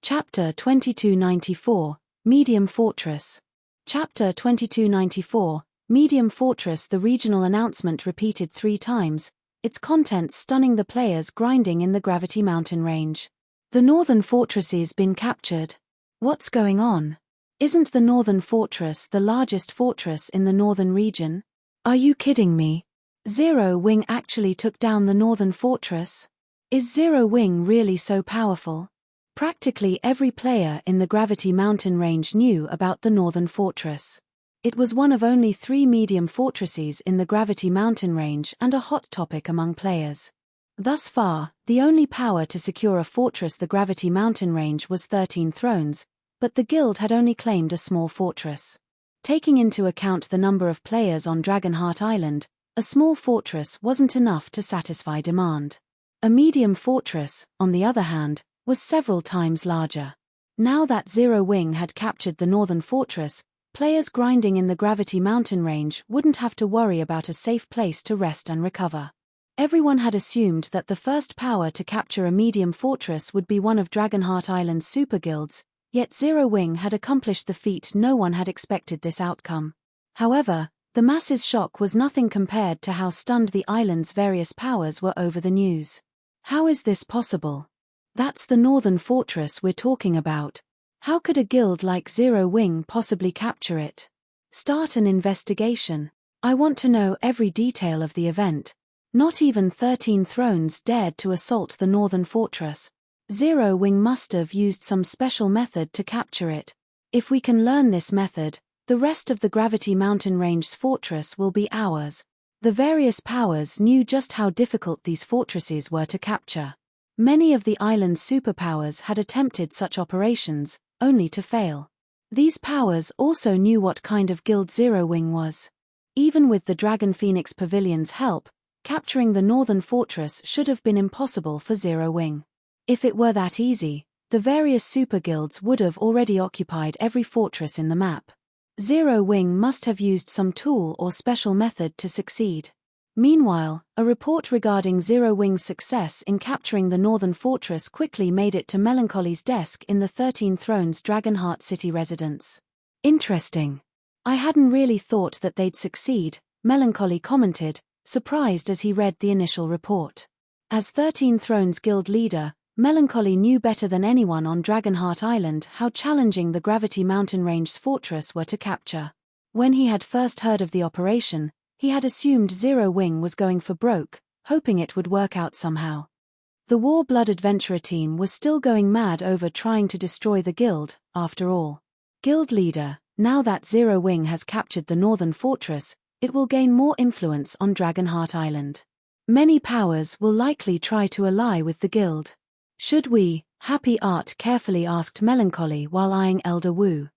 Chapter 2294, Medium Fortress. Chapter 2294, Medium Fortress. The regional announcement repeated 3 times, its contents stunning the players grinding in the Gravity Mountain range. The northern fortresses been captured. What's going on? Isn't the northern fortress the largest fortress in the northern region? Are you kidding me? Zero Wing actually took down the northern fortress? Is Zero Wing really so powerful? Practically every player in the Gravity Mountain range knew about the northern fortress. It was one of only 3 medium fortresses in the Gravity Mountain range and a hot topic among players. Thus far, the only power to secure a fortress the Gravity Mountain range was 13 thrones, but the guild had only claimed a small fortress. Taking into account the number of players on Dragonheart Island, a small fortress wasn't enough to satisfy demand. A medium fortress, on the other hand, was several times larger. Now that Zero Wing had captured the northern fortress, players grinding in the Gravity Mountain range wouldn't have to worry about a safe place to rest and recover. Everyone had assumed that the first power to capture a medium fortress would be one of Dragonheart Island's super guilds, yet Zero Wing had accomplished the feat. No one had expected this outcome. However, the masses' shock was nothing compared to how stunned the island's various powers were over the news. How is this possible? That's the northern fortress we're talking about. How could a guild like Zero Wing possibly capture it? Start an investigation. I want to know every detail of the event. Not even 13 thrones dared to assault the northern fortress. Zero Wing must have used some special method to capture it. If we can learn this method, the rest of the Gravity Mountain range's fortress will be ours. The various powers knew just how difficult these fortresses were to capture. Many of the island's superpowers had attempted such operations, only to fail. These powers also knew what kind of guild Zero Wing was. Even with the Dragon Phoenix Pavilion's help, capturing the northern fortress should have been impossible for Zero Wing. If it were that easy, the various super guilds would have already occupied every fortress in the map. Zero Wing must have used some tool or special method to succeed. Meanwhile, a report regarding Zero Wing's success in capturing the northern fortress quickly made it to Melancholy's desk in the 13 Thrones Dragonheart City residence. Interesting. I hadn't really thought that they'd succeed, Melancholy commented, surprised as he read the initial report. As 13 Thrones Guild leader, Melancholy knew better than anyone on Dragonheart Island how challenging the Gravity Mountain range's fortress were to capture. When he had first heard of the operation, he had assumed Zero Wing was going for broke, hoping it would work out somehow. The War-Blood adventurer team was still going mad over trying to destroy the guild, after all. Guild leader, now that Zero Wing has captured the northern fortress, it will gain more influence on Dragonheart Island. Many powers will likely try to ally with the guild. Should we? Happy Art carefully asked Melancholy while eyeing Elder Wu.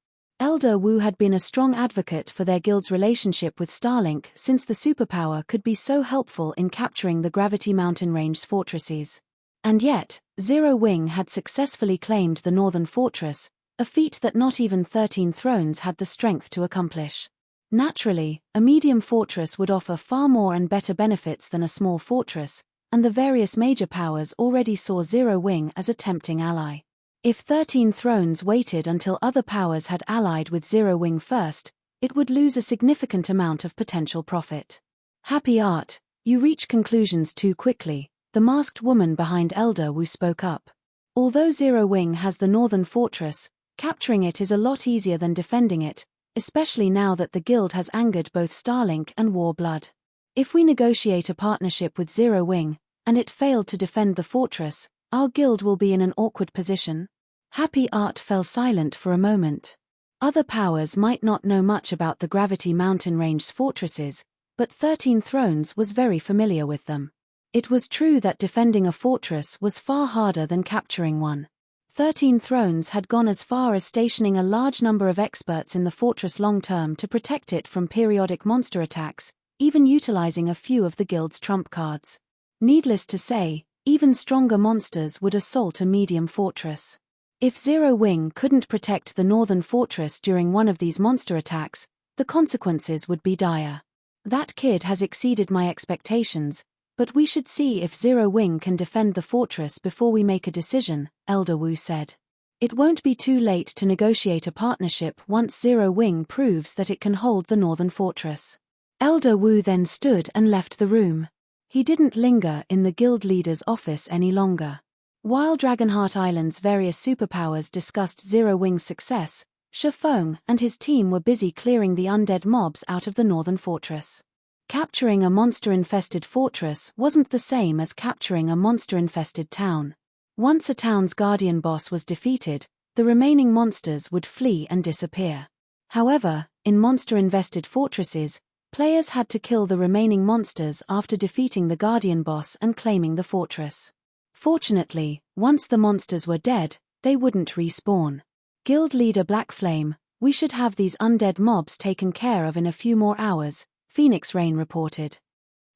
Elder Wu had been a strong advocate for their guild's relationship with Starlink since the superpower could be so helpful in capturing the Gravity Mountain range's fortresses. And yet, Zero Wing had successfully claimed the northern fortress, a feat that not even 13 thrones had the strength to accomplish. Naturally, a medium fortress would offer far more and better benefits than a small fortress, and the various major powers already saw Zero Wing as a tempting ally. If 13 thrones waited until other powers had allied with Zero Wing first, it would lose a significant amount of potential profit. Happy Art, you reach conclusions too quickly, the masked woman behind Elder Wu spoke up. Although Zero Wing has the northern fortress, capturing it is a lot easier than defending it, especially now that the guild has angered both Starlink and War-Blood. If we negotiate a partnership with Zero Wing, and it failed to defend the fortress, our guild will be in an awkward position. Happy Art fell silent for a moment. Other powers might not know much about the Gravity Mountain range's fortresses, but 13 Thrones was very familiar with them. It was true that defending a fortress was far harder than capturing one. 13 Thrones had gone as far as stationing a large number of experts in the fortress long-term to protect it from periodic monster attacks, even utilizing a few of the guild's trump cards. Needless to say, even stronger monsters would assault a medium fortress. If Zero Wing couldn't protect the northern fortress during one of these monster attacks, the consequences would be dire. That kid has exceeded my expectations, but we should see if Zero Wing can defend the fortress before we make a decision, Elder Wu said. It won't be too late to negotiate a partnership once Zero Wing proves that it can hold the northern fortress. Elder Wu then stood and left the room. He didn't linger in the guild leader's office any longer. While Dragonheart Island's various superpowers discussed Zero Wing's success, Shifeng and his team were busy clearing the undead mobs out of the northern fortress. Capturing a monster-infested fortress wasn't the same as capturing a monster-infested town. Once a town's guardian boss was defeated, the remaining monsters would flee and disappear. However, in monster-invested fortresses, players had to kill the remaining monsters after defeating the guardian boss and claiming the fortress. Fortunately, once the monsters were dead, they wouldn't respawn. Guild leader Blackflame, we should have these undead mobs taken care of in a few more hours, Phoenix Rain reported.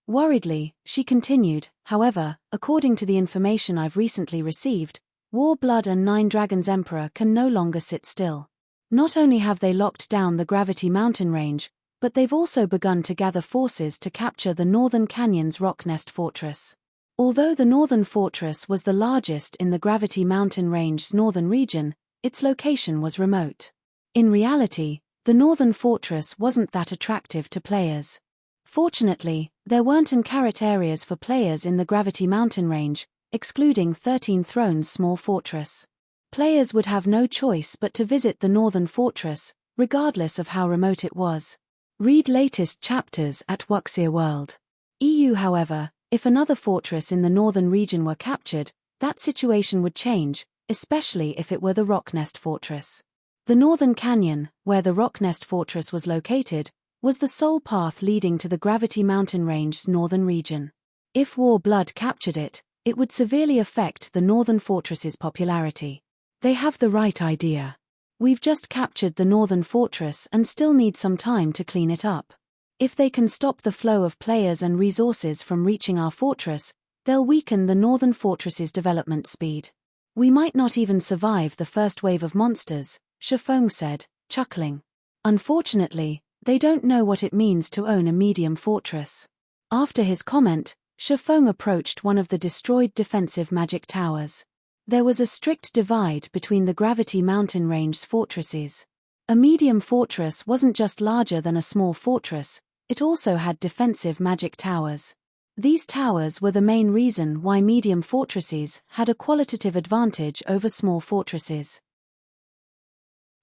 Worriedly, she continued, however, according to the information I've recently received, War Blood and Nine Dragons Emperor can no longer sit still. Not only have they locked down the Gravity Mountain range, but they've also begun to gather forces to capture the Northern Canyon's Rocknest Fortress. Although the Northern Fortress was the largest in the Gravity Mountain range's northern region, its location was remote. In reality, the Northern Fortress wasn't that attractive to players. Fortunately, there weren't encarrot areas for players in the Gravity Mountain range, excluding 13 Thrones' small fortress. Players would have no choice but to visit the Northern Fortress, regardless of how remote it was. Read latest chapters at Wuxia World. EU. However, if another fortress in the northern region were captured, that situation would change, especially if it were the Rocknest Fortress. The Northern Canyon, where the Rocknest Fortress was located, was the sole path leading to the Gravity Mountain range's northern region. If War Blood captured it, it would severely affect the Northern Fortress's popularity. They have the right idea. We've just captured the Northern Fortress and still need some time to clean it up. If they can stop the flow of players and resources from reaching our fortress, they'll weaken the Northern Fortress's development speed. We might not even survive the first wave of monsters, Shifeng said, chuckling. Unfortunately, they don't know what it means to own a medium fortress. After his comment, Shifeng approached one of the destroyed defensive magic towers. There was a strict divide between the Gravity Mountain range's fortresses. A medium fortress wasn't just larger than a small fortress, it also had defensive magic towers. These towers were the main reason why medium fortresses had a qualitative advantage over small fortresses.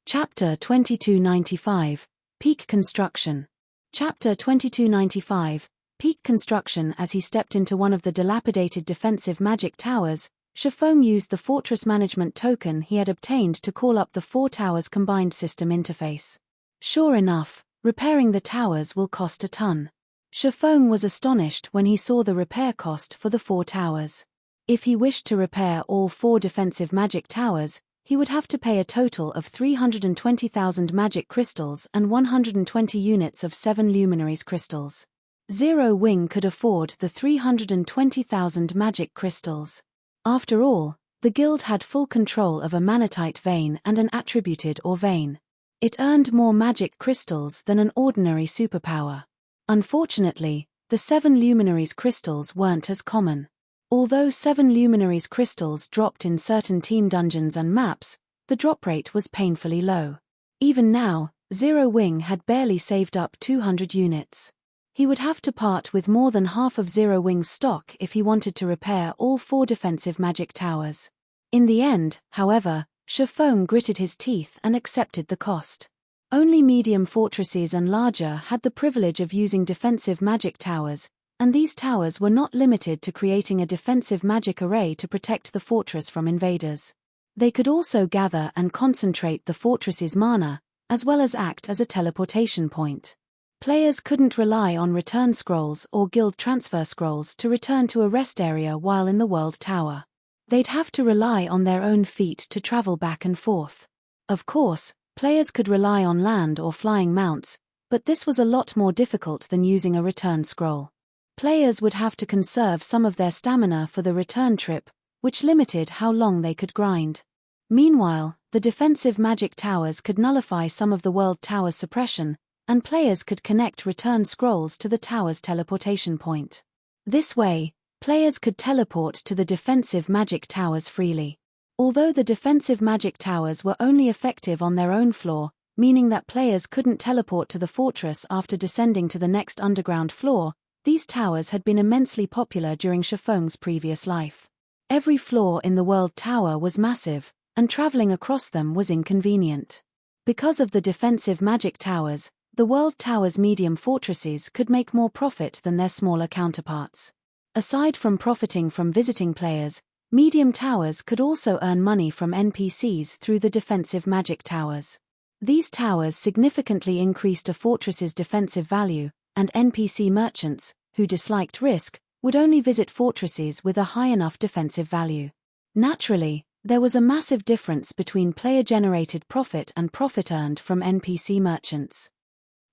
Chapter 2295, Peak Construction. Chapter 2295, Peak Construction. As he stepped into one of the dilapidated defensive magic towers, Shifeng used the fortress management token he had obtained to call up the four towers combined system interface. Sure enough, repairing the towers will cost a ton. Shifeng was astonished when he saw the repair cost for the four towers. If he wished to repair all four defensive magic towers, he would have to pay a total of 320,000 magic crystals and 120 units of 7 luminaries crystals. Zero Wing could afford the 320,000 magic crystals. After all, the guild had full control of a manatite vein and an attributed ore vein. It earned more magic crystals than an ordinary superpower. Unfortunately, the 7 luminaries crystals weren't as common. Although 7 luminaries crystals dropped in certain team dungeons and maps, the drop rate was painfully low. Even now, Zero Wing had barely saved up 200 units. He would have to part with more than half of Zero Wing's stock if he wanted to repair all four defensive magic towers. In the end, however, Shifeng gritted his teeth and accepted the cost. Only medium fortresses and larger had the privilege of using defensive magic towers, and these towers were not limited to creating a defensive magic array to protect the fortress from invaders. They could also gather and concentrate the fortress's mana, as well as act as a teleportation point. Players couldn't rely on return scrolls or guild transfer scrolls to return to a rest area while in the World Tower. They'd have to rely on their own feet to travel back and forth. Of course, players could rely on land or flying mounts, but this was a lot more difficult than using a return scroll. Players would have to conserve some of their stamina for the return trip, which limited how long they could grind. Meanwhile, the defensive magic towers could nullify some of the World Tower's suppression, and players could connect return scrolls to the tower's teleportation point. This way, players could teleport to the defensive magic towers freely. Although the defensive magic towers were only effective on their own floor, meaning that players couldn't teleport to the fortress after descending to the next underground floor, these towers had been immensely popular during Shifeng's previous life. Every floor in the World Tower was massive, and traveling across them was inconvenient. Because of the defensive magic towers, the World Tower's medium fortresses could make more profit than their smaller counterparts. Aside from profiting from visiting players, medium towers could also earn money from NPCs through the defensive magic towers. These towers significantly increased a fortress's defensive value, and NPC merchants, who disliked risk, would only visit fortresses with a high enough defensive value. Naturally, there was a massive difference between player-generated profit and profit earned from NPC merchants.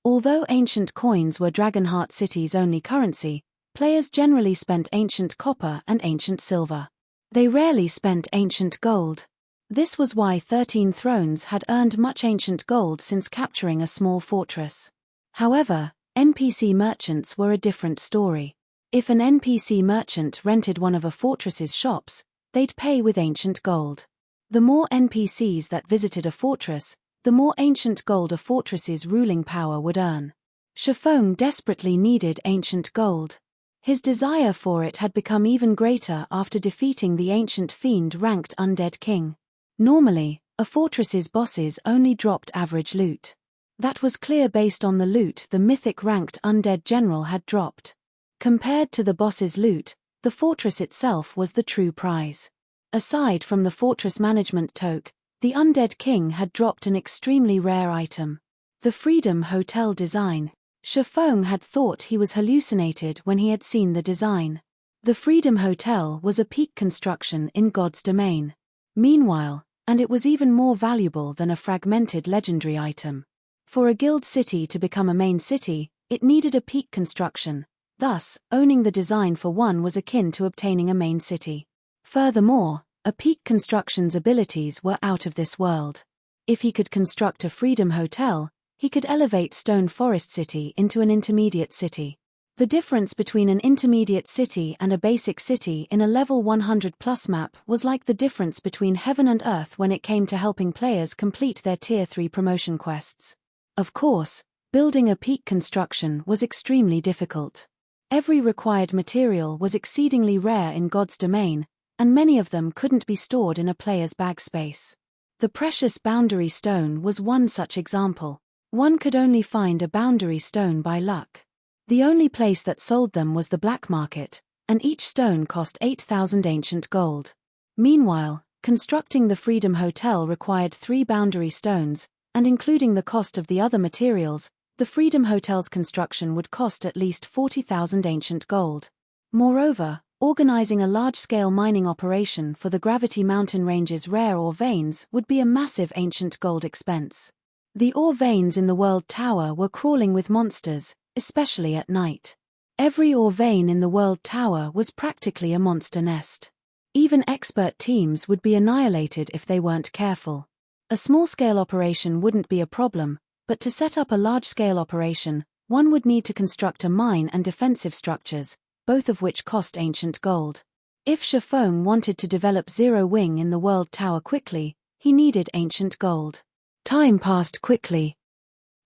Although ancient coins were Dragonheart City's only currency, players generally spent ancient copper and ancient silver. They rarely spent ancient gold. This was why 13 Thrones had earned much ancient gold since capturing a small fortress. However, NPC merchants were a different story. If an NPC merchant rented one of a fortress's shops, they'd pay with ancient gold. The more NPCs that visited a fortress, the more ancient gold a fortress's ruling power would earn. Shifeng desperately needed ancient gold. His desire for it had become even greater after defeating the ancient fiend-ranked undead king. Normally, a fortress's bosses only dropped average loot. That was clear based on the loot the mythic-ranked undead general had dropped. Compared to the boss's loot, the fortress itself was the true prize. Aside from the fortress management token, the undead king had dropped an extremely rare item. The Freedom Hotel design. Shifeng had thought he was hallucinated when he had seen the design. The Freedom Hotel was a peak construction in God's domain. Meanwhile, and it was even more valuable than a fragmented legendary item. For a guild city to become a main city, it needed a peak construction. Thus, owning the design for one was akin to obtaining a main city. Furthermore, a peak construction's abilities were out of this world. If he could construct a Freedom Hotel, he could elevate Stone Forest City into an intermediate city. The difference between an intermediate city and a basic city in a level 100+ map was like the difference between heaven and earth when it came to helping players complete their Tier 3 promotion quests. Of course, building a peak construction was extremely difficult. Every required material was exceedingly rare in God's domain, and many of them couldn't be stored in a player's bag space. The precious boundary stone was one such example. One could only find a boundary stone by luck. The only place that sold them was the black market, and each stone cost 8,000 ancient gold. Meanwhile, constructing the Freedom Hotel required 3 boundary stones, and including the cost of the other materials, the Freedom Hotel's construction would cost at least 40,000 ancient gold. Moreover, organizing a large-scale mining operation for the Gravity Mountain Range's rare ore veins would be a massive ancient gold expense. The ore veins in the World Tower were crawling with monsters, especially at night. Every ore vein in the World Tower was practically a monster nest. Even expert teams would be annihilated if they weren't careful. A small-scale operation wouldn't be a problem, but to set up a large-scale operation, one would need to construct a mine and defensive structures, both of which cost ancient gold. If Shifeng wanted to develop Zero Wing in the World Tower quickly, he needed ancient gold. Time passed quickly.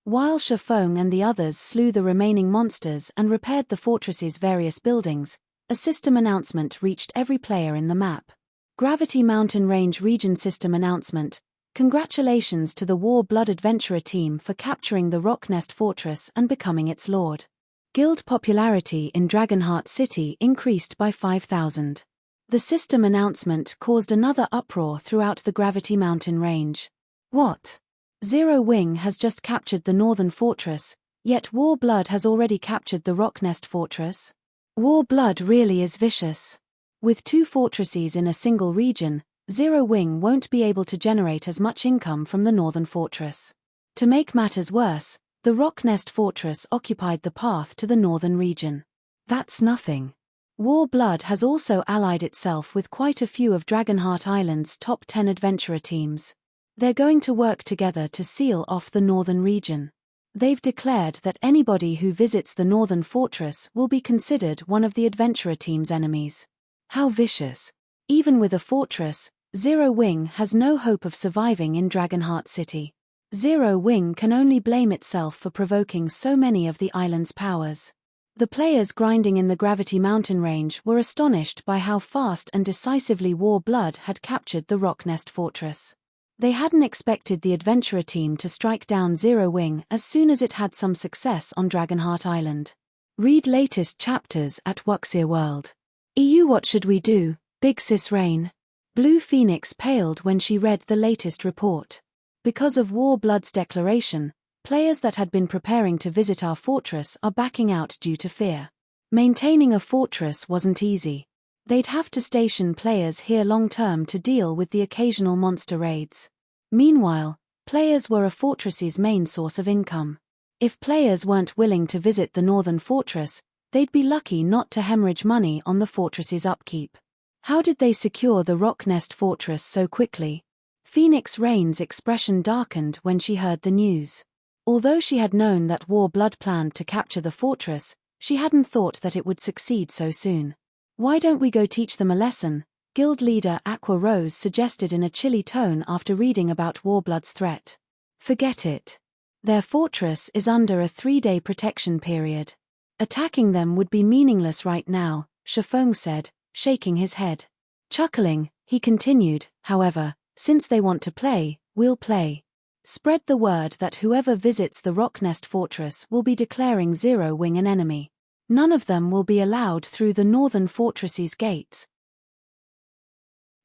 While Shifeng and the others slew the remaining monsters and repaired the fortress's various buildings, a system announcement reached every player in the map. Gravity Mountain Range Region System Announcement. Congratulations to the War Blood Adventurer team for capturing the Rock Nest Fortress and becoming its lord. Guild popularity in Dragonheart City increased by 5,000. The system announcement caused another uproar throughout the Gravity Mountain Range. What? Zero Wing has just captured the Northern Fortress, yet War Blood has already captured the Rock Nest Fortress? War Blood really is vicious. With 2 fortresses in a single region, Zero Wing won't be able to generate as much income from the Northern Fortress. To make matters worse, the Rock Nest Fortress occupied the path to the Northern region. That's nothing. War Blood has also allied itself with quite a few of Dragonheart Island's top 10 adventurer teams. They're going to work together to seal off the Northern region. They've declared that anybody who visits the Northern Fortress will be considered one of the adventurer team's enemies. How vicious. Even with a fortress, Zero Wing has no hope of surviving in Dragonheart City. Zero Wing can only blame itself for provoking so many of the island's powers. The players grinding in the Gravity Mountain range were astonished by how fast and decisively War Blood had captured the Rocknest Fortress. They hadn't expected the adventurer team to strike down Zero Wing as soon as it had some success on Dragonheart Island. Read latest chapters at Wuxia World. EU. What should we do, Big Sis Rain? Blue Phoenix paled when she read the latest report. Because of War Blood's declaration, players that had been preparing to visit our fortress are backing out due to fear. Maintaining a fortress wasn't easy. They'd have to station players here long-term to deal with the occasional monster raids. Meanwhile, players were a fortress's main source of income. If players weren't willing to visit the northern fortress, they'd be lucky not to hemorrhage money on the fortress's upkeep. How did they secure the Rocknest Fortress so quickly? Phoenix Rain's expression darkened when she heard the news. Although she had known that War Blood planned to capture the fortress, she hadn't thought that it would succeed so soon. Why don't we go teach them a lesson? Guild leader Aqua Rose suggested in a chilly tone after reading about War Blood's threat. Forget it. Their fortress is under a 3-day protection period. Attacking them would be meaningless right now, Shifeng said, shaking his head. Chuckling, he continued, however, since they want to play, we'll play. Spread the word that whoever visits the Rocknest Fortress will be declaring Zero Wing an enemy. None of them will be allowed through the northern fortress's gates.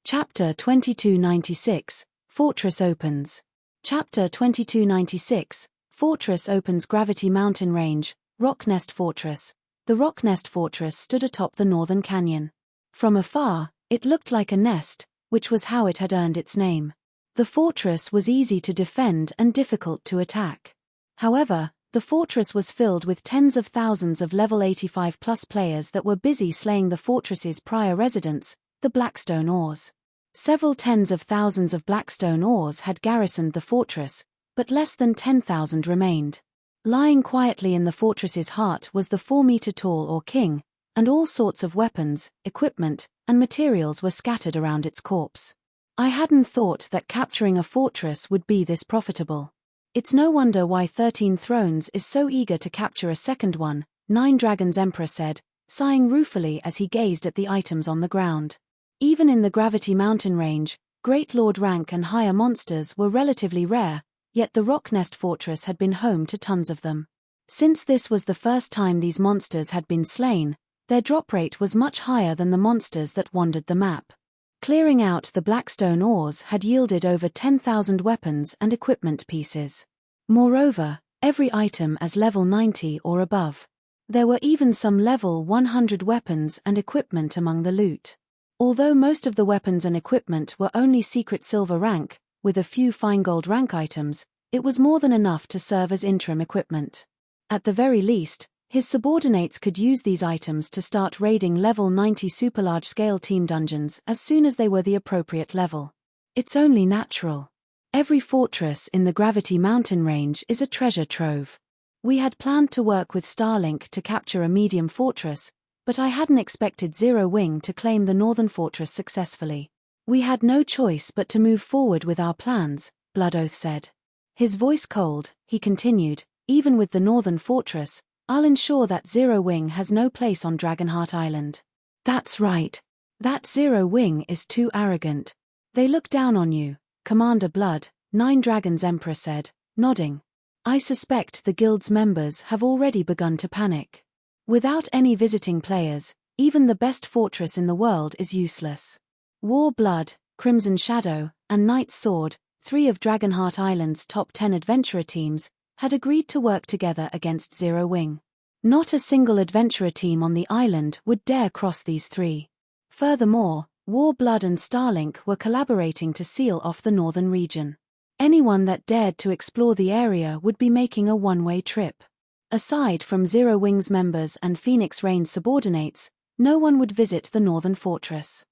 Chapter 2296, Fortress Opens. Chapter 2296, Fortress Opens. Gravity Mountain Range, Rocknest Fortress. The Rocknest Fortress stood atop the northern canyon. From afar, it looked like a nest, which was how it had earned its name. The fortress was easy to defend and difficult to attack. However, the fortress was filled with tens of thousands of level 85+ players that were busy slaying the fortress's prior residents, the Blackstone Ores. Several tens of thousands of Blackstone Ores had garrisoned the fortress, but less than 10,000 remained. Lying quietly in the fortress's heart was the 4-meter-tall Ore King, and all sorts of weapons, equipment, and materials were scattered around its corpse. I hadn't thought that capturing a fortress would be this profitable. It's no wonder why 13 Thrones is so eager to capture a second one, 9 Dragons Emperor said, sighing ruefully as he gazed at the items on the ground. Even in the Gravity Mountain range, Great Lord rank and higher monsters were relatively rare, yet the Rocknest Fortress had been home to tons of them. Since this was the first time these monsters had been slain, their drop rate was much higher than the monsters that wandered the map. Clearing out the Blackstone Ores had yielded over 10,000 weapons and equipment pieces. Moreover, every item as level 90 or above. There were even some level 100 weapons and equipment among the loot. Although most of the weapons and equipment were only secret silver rank, with a few fine gold rank items, it was more than enough to serve as interim equipment. At the very least, his subordinates could use these items to start raiding level 90 super large-scale team dungeons as soon as they were the appropriate level. It's only natural. Every fortress in the Gravity Mountain range is a treasure trove. We had planned to work with Starlink to capture a medium fortress, but I hadn't expected Zero Wing to claim the northern fortress successfully. We had no choice but to move forward with our plans, Blood Oath said. His voice cold, he continued, even with the northern fortress, I'll ensure that Zero Wing has no place on Dragonheart Island. That's right. That Zero Wing is too arrogant. They look down on you, Commander Blood, 9 Dragons Emperor said, nodding. I suspect the guild's members have already begun to panic. Without any visiting players, even the best fortress in the world is useless. War Blood, Crimson Shadow, and Knight's Sword, 3 of Dragonheart Island's top 10 adventurer teams, had agreed to work together against Zero Wing. Not a single adventurer team on the island would dare cross these 3. Furthermore, War Blood and Starlink were collaborating to seal off the northern region. Anyone that dared to explore the area would be making a one-way trip. Aside from Zero Wing's members and Phoenix Rain's subordinates, no one would visit the northern fortress.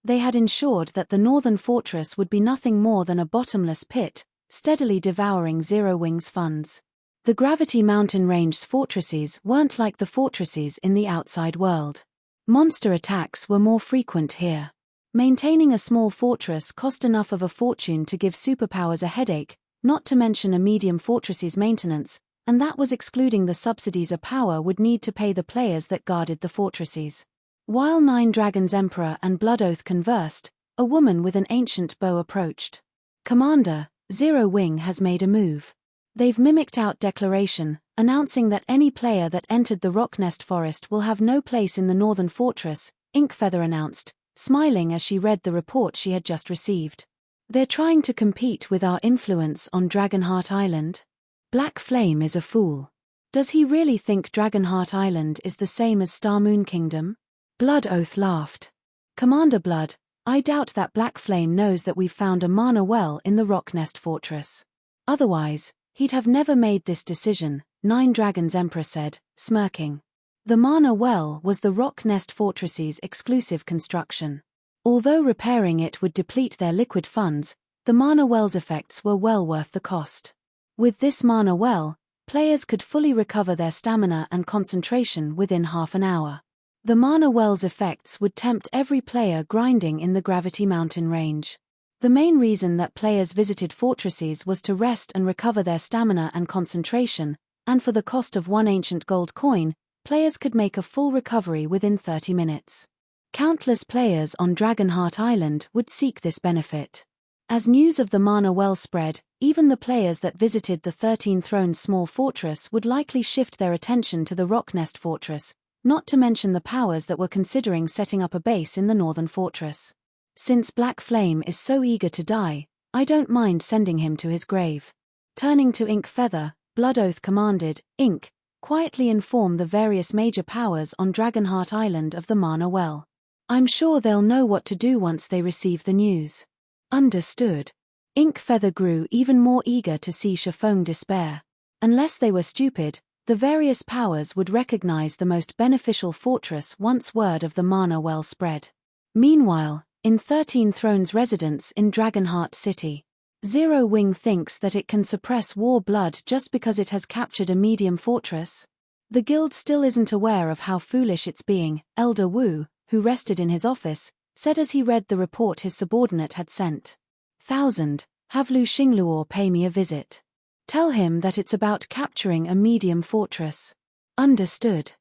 They had ensured that the northern fortress would be nothing more than a bottomless pit, steadily devouring Zero Wing's funds. The Gravity Mountain range's fortresses weren't like the fortresses in the outside world. Monster attacks were more frequent here. Maintaining a small fortress cost enough of a fortune to give superpowers a headache, not to mention a medium fortress's maintenance, and that was excluding the subsidies a power would need to pay the players that guarded the fortresses. While Nine Dragons Emperor and Blood Oath conversed, a woman with an ancient bow approached. "Commander, Zero Wing has made a move. They've mimicked out declaration, announcing that any player that entered the Rocknest Forest will have no place in the Northern Fortress," Inkfeather announced, smiling as she read the report she had just received. "They're trying to compete with our influence on Dragonheart Island? Black Flame is a fool. Does he really think Dragonheart Island is the same as Star Moon Kingdom?" Blood Oath laughed. "Commander Blood, I doubt that Black Flame knows that we've found a mana well in the Rocknest Fortress. Otherwise, he'd have never made this decision," Nine Dragons Emperor said, smirking. The mana well was the Rocknest Fortress's exclusive construction. Although repairing it would deplete their liquid funds, the mana well's effects were well worth the cost. With this mana well, players could fully recover their stamina and concentration within half an hour. The mana well's effects would tempt every player grinding in the Gravity Mountain range. The main reason that players visited fortresses was to rest and recover their stamina and concentration, and for the cost of one ancient gold coin, players could make a full recovery within 30 minutes. Countless players on Dragonheart Island would seek this benefit. As news of the mana well spread, even the players that visited the 13 Thrones small fortress would likely shift their attention to the Rocknest Fortress, not to mention the powers that were considering setting up a base in the Northern Fortress. "Since Black Flame is so eager to die, I don't mind sending him to his grave." Turning to Inkfeather, Blood Oath commanded, "Ink, quietly inform the various major powers on Dragonheart Island of the mana well. I'm sure they'll know what to do once they receive the news." "Understood." Inkfeather grew even more eager to see Chiffon despair. Unless they were stupid, the various powers would recognize the most beneficial fortress once word of the mana well spread. Meanwhile, in 13 Thrones residence in Dragonheart City, Zero Wing thinks that it can suppress war blood just because it has captured a medium fortress. The guild still isn't aware of how foolish it's being, Elder Wu, who rested in his office, said as he read the report his subordinate had sent. Have Lu Xingluo pay me a visit. Tell him that it's about capturing a medium fortress." "Understood."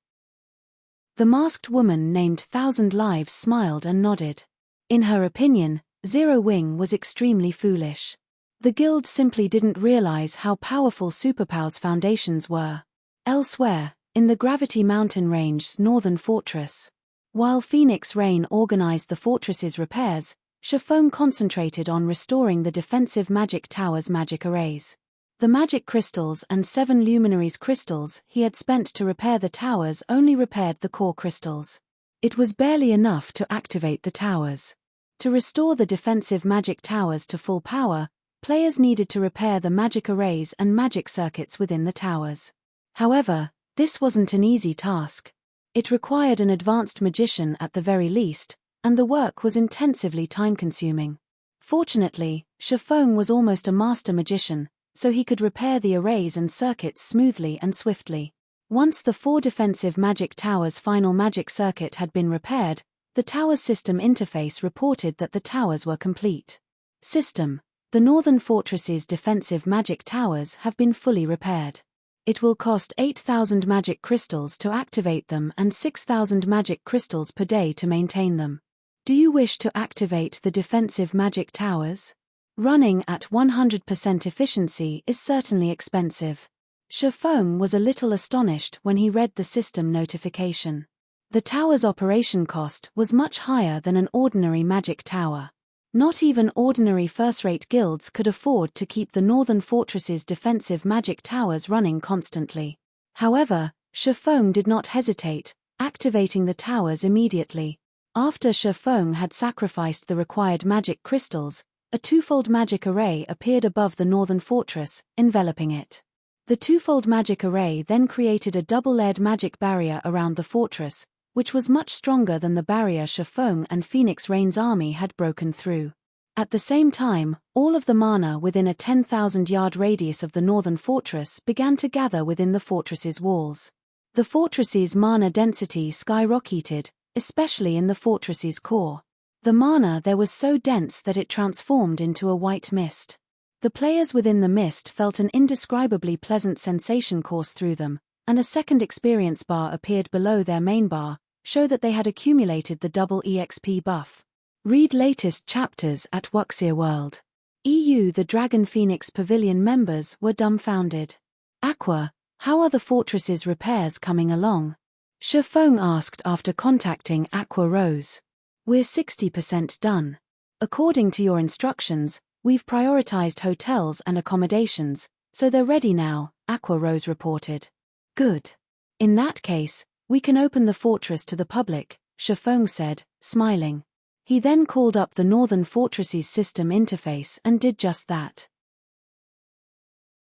The masked woman named 1,000 Lives smiled and nodded. In her opinion, Zero Wing was extremely foolish. The guild simply didn't realize how powerful Superpow's foundations were. Elsewhere, in the Gravity Mountain Range's northern fortress, while Phoenix Rain organized the fortress's repairs, Chiffon concentrated on restoring the defensive magic tower's magic arrays. The magic crystals and 7 luminaries crystals he had spent to repair the towers only repaired the core crystals. It was barely enough to activate the towers. To restore the defensive magic towers to full power, players needed to repair the magic arrays and magic circuits within the towers. However, this wasn't an easy task. It required an advanced magician at the very least, and the work was intensively time-consuming. Fortunately, Chiffon was almost a master magician, so he could repair the arrays and circuits smoothly and swiftly. Once the 4 defensive magic towers' final magic circuit had been repaired, the tower's system interface reported that the towers were complete. System: the Northern Fortress's defensive magic towers have been fully repaired. It will cost 8,000 magic crystals to activate them and 6,000 magic crystals per day to maintain them. Do you wish to activate the defensive magic towers? Running at 100% efficiency is certainly expensive. Chiffon was a little astonished when he read the system notification. The tower's operation cost was much higher than an ordinary magic tower. Not even ordinary first-rate guilds could afford to keep the Northern Fortress's defensive magic towers running constantly. However, Chiffon did not hesitate, activating the towers immediately. After Chiffon had sacrificed the required magic crystals, a twofold magic array appeared above the Northern Fortress, enveloping it. The twofold magic array then created a double-layered magic barrier around the fortress, which was much stronger than the barrier Chiffon and Phoenix Rain's army had broken through. At the same time, all of the mana within a 10,000-yard radius of the Northern Fortress began to gather within the fortress's walls. The fortress's mana density skyrocketed, especially in the fortress's core. The mana there was so dense that it transformed into a white mist. The players within the mist felt an indescribably pleasant sensation course through them, and a second experience bar appeared below their main bar, show that they had accumulated the double EXP buff. Read latest chapters at Wuxia World. The Dragon Phoenix Pavilion members were dumbfounded. Aqua, how are the fortress's repairs coming along? Shifeng asked after contacting Aqua Rose. We're 60% done. According to your instructions, we've prioritized hotels and accommodations, so they're ready now, Aqua Rose reported. Good. In that case, we can open the fortress to the public, Shifeng said, smiling. He then called up the Northern Fortress's system interface and did just that.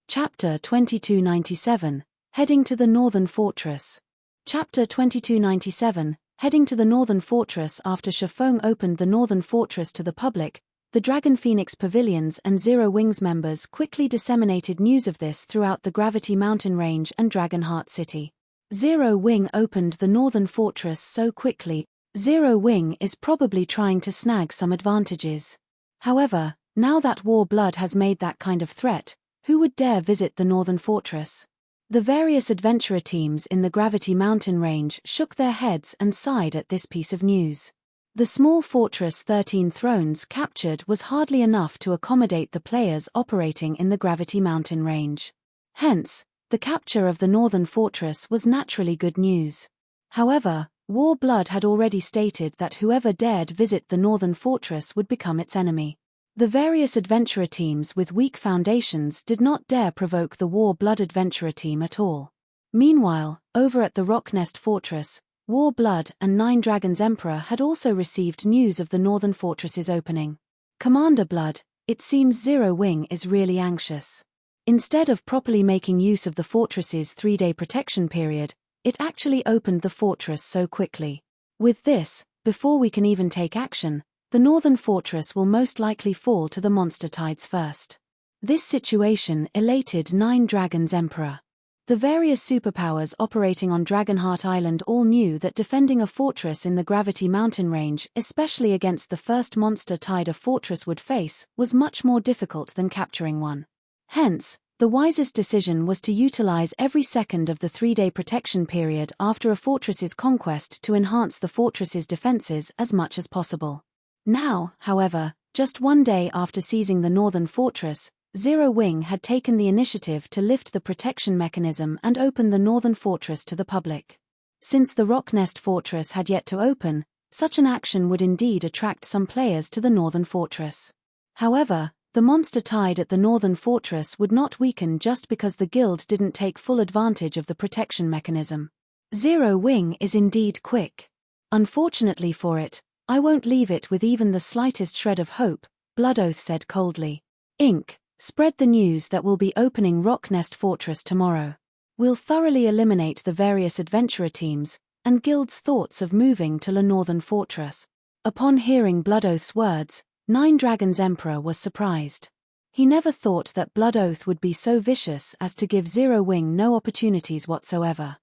Chapter 2297, Heading to the Northern Fortress. Chapter 2297, Heading to the Northern Fortress. After Shifeng opened the Northern Fortress to the public, the Dragon Phoenix Pavilions and Zero Wings members quickly disseminated news of this throughout the Gravity Mountain Range and Dragonheart City. Zero Wing opened the Northern Fortress so quickly. Zero Wing is probably trying to snag some advantages. However, now that War Blood has made that kind of threat, who would dare visit the Northern Fortress? The various adventurer teams in the Gravity Mountain Range shook their heads and sighed at this piece of news. The small fortress 13 Thrones captured was hardly enough to accommodate the players operating in the Gravity Mountain Range. Hence, the capture of the Northern Fortress was naturally good news. However, War Blood had already stated that whoever dared visit the Northern Fortress would become its enemy. The various adventurer teams with weak foundations did not dare provoke the War Blood adventurer team at all. Meanwhile, over at the Rocknest Fortress, War Blood and Nine Dragons Emperor had also received news of the Northern Fortress's opening. Commander Blood, it seems Zero Wing is really anxious. Instead of properly making use of the fortress's 3-day protection period, it actually opened the fortress so quickly. With this, before we can even take action, the Northern Fortress will most likely fall to the monster tides first. This situation elated Nine Dragons Emperor. The various superpowers operating on Dragonheart Island all knew that defending a fortress in the Gravity Mountain Range, especially against the first monster tide a fortress would face, was much more difficult than capturing one. Hence, the wisest decision was to utilize every second of the 3-day protection period after a fortress's conquest to enhance the fortress's defenses as much as possible. Now, however, just 1 day after seizing the Northern Fortress, Zero Wing had taken the initiative to lift the protection mechanism and open the Northern Fortress to the public. Since the Rocknest Fortress had yet to open, such an action would indeed attract some players to the Northern Fortress. However, the monster tide at the Northern Fortress would not weaken just because the guild didn't take full advantage of the protection mechanism. Zero Wing is indeed quick. Unfortunately for it, I won't leave it with even the slightest shred of hope, Blood Oath said coldly. Spread the news that we'll be opening Rocknest Fortress tomorrow. We'll thoroughly eliminate the various adventurer teams and guilds' thoughts of moving to the Northern Fortress. Upon hearing Blood Oath's words, Nine Dragons Emperor was surprised. He never thought that Blood Oath would be so vicious as to give Zero Wing no opportunities whatsoever.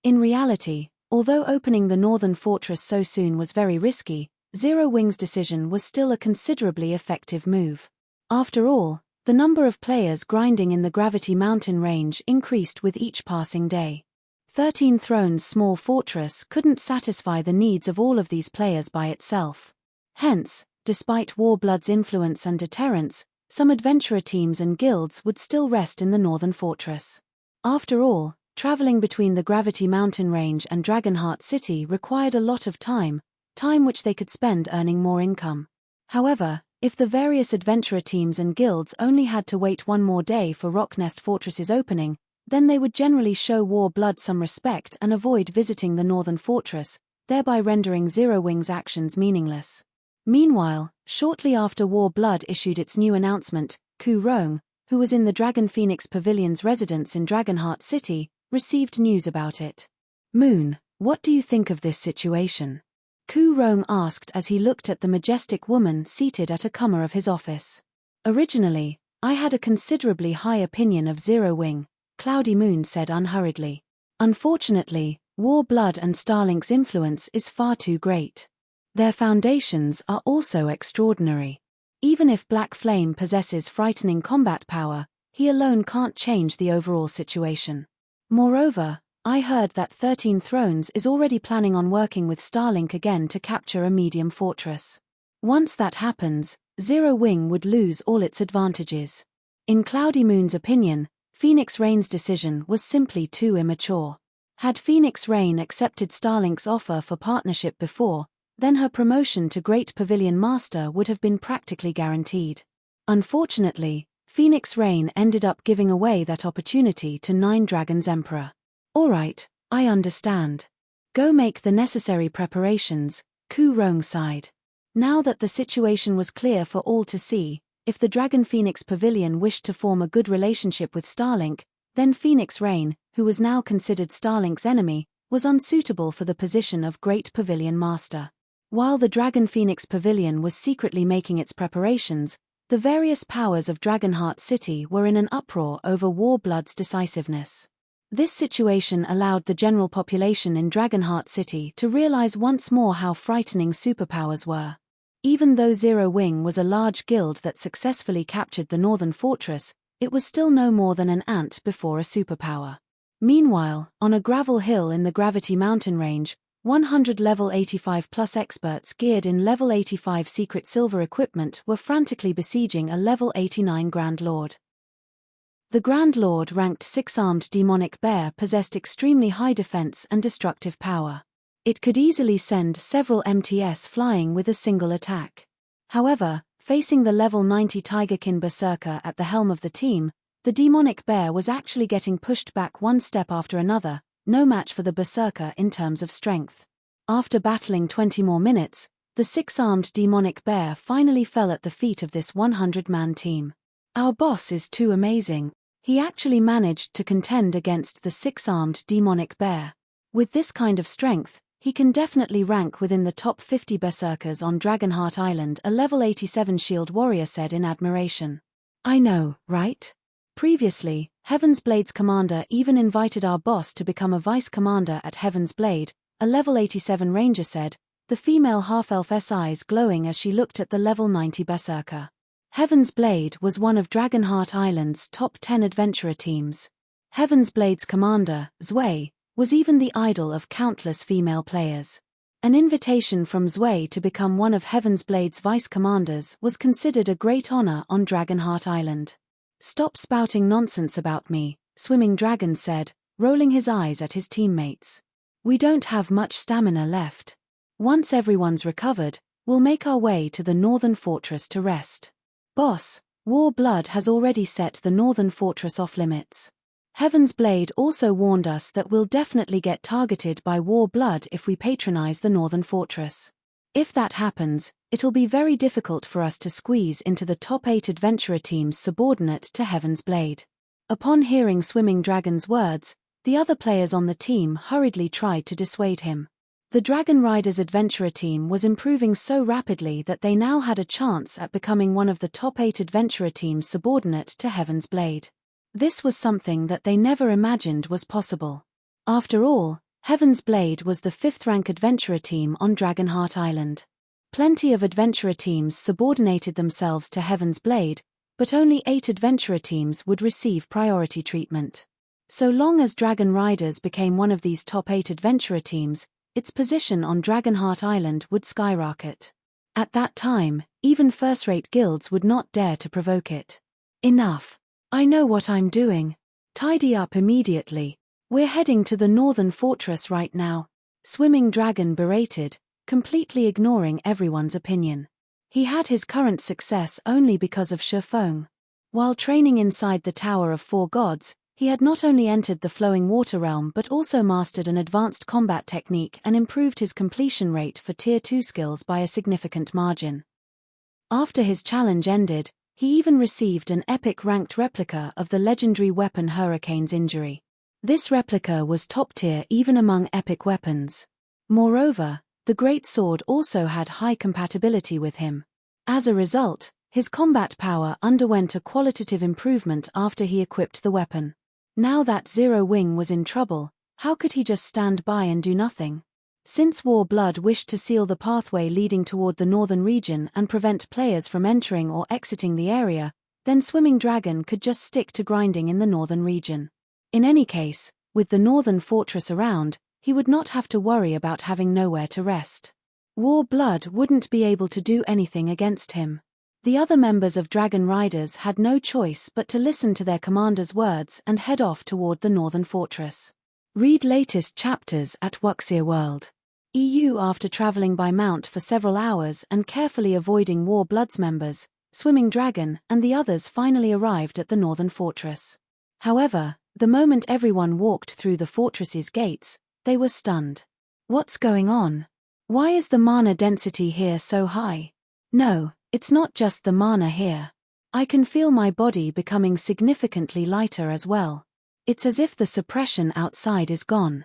In reality, although opening the Northern Fortress so soon was very risky, Zero Wing's decision was still a considerably effective move. After all, the number of players grinding in the Gravity Mountain Range increased with each passing day. 13 Thrones' small fortress couldn't satisfy the needs of all of these players by itself. Hence, despite War Blood's influence and deterrence, some adventurer teams and guilds would still rest in the Northern Fortress. After all, traveling between the Gravity Mountain Range and Dragonheart City required a lot of time which they could spend earning more income. However, if the various adventurer teams and guilds only had to wait 1 more day for Rocknest Fortress's opening, then they would generally show War Blood some respect and avoid visiting the Northern Fortress, thereby rendering Zero Wing's actions meaningless. Meanwhile, shortly after War Blood issued its new announcement, Ku Rong, who was in the Dragon Phoenix Pavilion's residence in Dragonheart City, received news about it. Moon, what do you think of this situation? Ku Rong asked as he looked at the majestic woman seated at a corner of his office. Originally, I had a considerably high opinion of Zero Wing, Cloudy Moon said unhurriedly. Unfortunately, War Blood and Starlink's influence is far too great. Their foundations are also extraordinary. Even if Black Flame possesses frightening combat power, he alone can't change the overall situation. Moreover, I heard that 13 Thrones is already planning on working with Starlink again to capture a medium fortress. Once that happens, Zero Wing would lose all its advantages. In Cloudy Moon's opinion, Phoenix Rain's decision was simply too immature. Had Phoenix Rain accepted Starlink's offer for partnership before, then her promotion to Great Pavilion Master would have been practically guaranteed. Unfortunately, Phoenix Rain ended up giving away that opportunity to Nine Dragons Emperor. Alright, I understand. Go make the necessary preparations, Ku Rong sighed. Now that the situation was clear for all to see, if the Dragon Phoenix Pavilion wished to form a good relationship with Starlink, then Phoenix Rain, who was now considered Starlink's enemy, was unsuitable for the position of Great Pavilion Master. While the Dragon Phoenix Pavilion was secretly making its preparations, the various powers of Dragonheart City were in an uproar over Warblood's decisiveness. This situation allowed the general population in Dragonheart City to realize once more how frightening superpowers were. Even though Zero Wing was a large guild that successfully captured the Northern Fortress, it was still no more than an ant before a superpower. Meanwhile, on a gravel hill in the Gravity Mountain Range, 100 level 85 plus experts geared in level 85 secret silver equipment were frantically besieging a level 89 Grand Lord. The Grand Lord ranked 6-armed demonic bear possessed extremely high defense and destructive power. It could easily send several MTS flying with a single attack. However, facing the level 90 Tigerkin Berserker at the helm of the team, the demonic bear was actually getting pushed back one step after another, no match for the Berserker in terms of strength. After battling 20 more minutes, the 6-armed demonic bear finally fell at the feet of this 100-man team. Our boss is too amazing. He actually managed to contend against the 6-armed demonic bear. With this kind of strength, he can definitely rank within the top 50 Berserkers on Dragonheart Island, a level 87 shield warrior said in admiration. I know, right? Previously, Heaven's Blade's commander even invited our boss to become a vice commander at Heaven's Blade, a level 87 ranger said, the female half-elf's eyes glowing as she looked at the level 90 Berserker. Heaven's Blade was one of Dragonheart Island's top 10 adventurer teams. Heaven's Blade's commander, Zwei, was even the idol of countless female players. An invitation from Zwei to become one of Heaven's Blade's vice commanders was considered a great honor on Dragonheart Island. Stop spouting nonsense about me, Swimming Dragon said, rolling his eyes at his teammates. We don't have much stamina left. Once everyone's recovered, we'll make our way to the Northern Fortress to rest. Boss, Warblood has already set the Northern Fortress off limits. Heaven's Blade also warned us that we'll definitely get targeted by Warblood if we patronize the Northern Fortress. If that happens, it'll be very difficult for us to squeeze into the top 8 adventurer teams subordinate to Heaven's Blade. Upon hearing Swimming Dragon's words, the other players on the team hurriedly tried to dissuade him. The Dragon Riders adventurer team was improving so rapidly that they now had a chance at becoming one of the top 8 adventurer teams subordinate to Heaven's Blade. This was something that they never imagined was possible. After all, Heaven's Blade was the 5th-rank adventurer team on Dragonheart Island. Plenty of adventurer teams subordinated themselves to Heaven's Blade, but only 8 adventurer teams would receive priority treatment. So long as Dragon Riders became one of these top 8 adventurer teams, its position on Dragonheart Island would skyrocket. At that time, even first-rate guilds would not dare to provoke it. Enough. I know what I'm doing. Tidy up immediately. We're heading to the Northern Fortress right now. Swimming Dragon berated, completely ignoring everyone's opinion. He had his current success only because of Shifeng. While training inside the Tower of Four Gods, he had not only entered the Flowing Water Realm but also mastered an advanced combat technique and improved his completion rate for Tier 2 skills by a significant margin. After his challenge ended, he even received an epic ranked replica of the legendary weapon Hurricane's Injury. This replica was top tier even among epic weapons. Moreover, the Great Sword also had high compatibility with him. As a result, his combat power underwent a qualitative improvement after he equipped the weapon. Now that Zero Wing was in trouble, how could he just stand by and do nothing? Since Warblood wished to seal the pathway leading toward the northern region and prevent players from entering or exiting the area, then Swimming Dragon could just stick to grinding in the northern region. In any case, with the northern fortress around, he would not have to worry about having nowhere to rest. Warblood wouldn't be able to do anything against him. The other members of Dragon Riders had no choice but to listen to their commander's words and head off toward the northern fortress. Read latest chapters at Wuxia World. EU. After traveling by mount for several hours and carefully avoiding Warblood's members, Swimming Dragon and the others finally arrived at the northern fortress. However, the moment everyone walked through the fortress's gates, they were stunned. What's going on? Why is the mana density here so high? No, it's not just the mana here. I can feel my body becoming significantly lighter as well. It's as if the suppression outside is gone.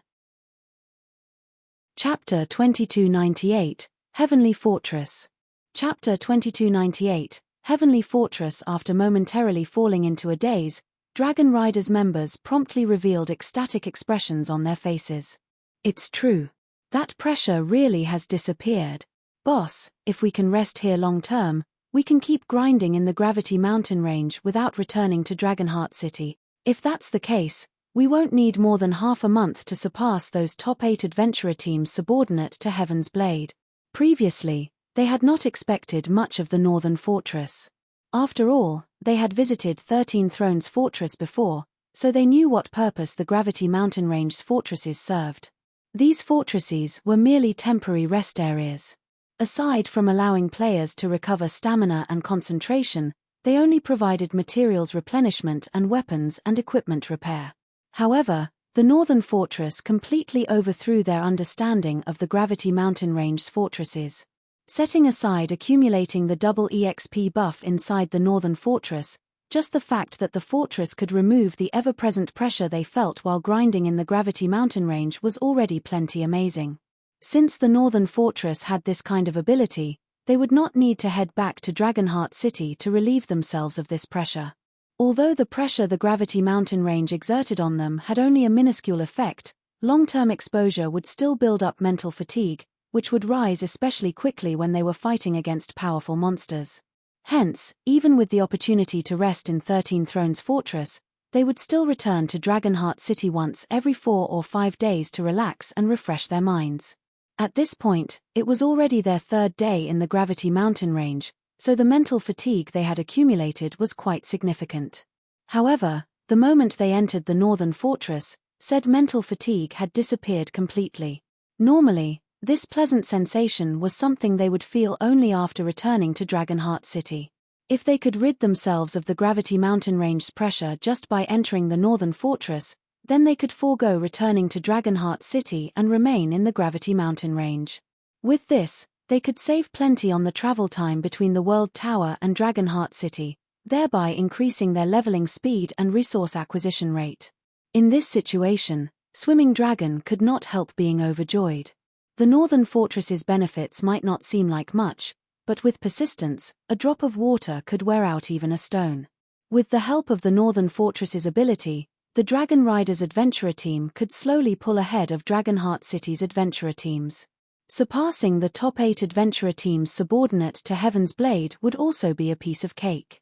Chapter 2298, Heavenly Fortress. Chapter 2298, Heavenly Fortress. After momentarily falling into a daze, Dragon Riders members promptly revealed ecstatic expressions on their faces. It's true. That pressure really has disappeared. Boss, if we can rest here long term, we can keep grinding in the Gravity Mountain range without returning to Dragonheart City. If that's the case, we won't need more than half a month to surpass those top 8 adventurer teams subordinate to Heaven's Blade. Previously, they had not expected much of the Northern Fortress. After all, they had visited 13 Thrones Fortress before, so they knew what purpose the Gravity Mountain range's fortresses served. These fortresses were merely temporary rest areas. Aside from allowing players to recover stamina and concentration, they only provided materials replenishment and weapons and equipment repair. However, the Northern Fortress completely overthrew their understanding of the Gravity Mountain range's fortresses. Setting aside accumulating the double EXP buff inside the Northern Fortress, just the fact that the fortress could remove the ever-present pressure they felt while grinding in the Gravity Mountain range was already plenty amazing. Since the Northern Fortress had this kind of ability, they would not need to head back to Dragonheart City to relieve themselves of this pressure. Although the pressure the Gravity Mountain range exerted on them had only a minuscule effect, long-term exposure would still build up mental fatigue, which would rise especially quickly when they were fighting against powerful monsters. Hence, even with the opportunity to rest in 13 Thrones Fortress, they would still return to Dragonheart City once every 4 or 5 days to relax and refresh their minds. At this point, it was already their 3rd day in the Gravity Mountain range, so the mental fatigue they had accumulated was quite significant. However, the moment they entered the Northern Fortress, said mental fatigue had disappeared completely. Normally, this pleasant sensation was something they would feel only after returning to Dragonheart City. If they could rid themselves of the Gravity Mountain range's pressure just by entering the Northern Fortress, then they could forego returning to Dragonheart City and remain in the Gravity Mountain range. With this, they could save plenty on the travel time between the World Tower and Dragonheart City, thereby increasing their leveling speed and resource acquisition rate. In this situation, Swimming Dragon could not help being overjoyed. The Northern Fortress's benefits might not seem like much, but with persistence, a drop of water could wear out even a stone. With the help of the Northern Fortress's ability, the Dragon Riders adventurer team could slowly pull ahead of Dragonheart City's adventurer teams. Surpassing the top 8 adventurer teams subordinate to Heaven's Blade would also be a piece of cake.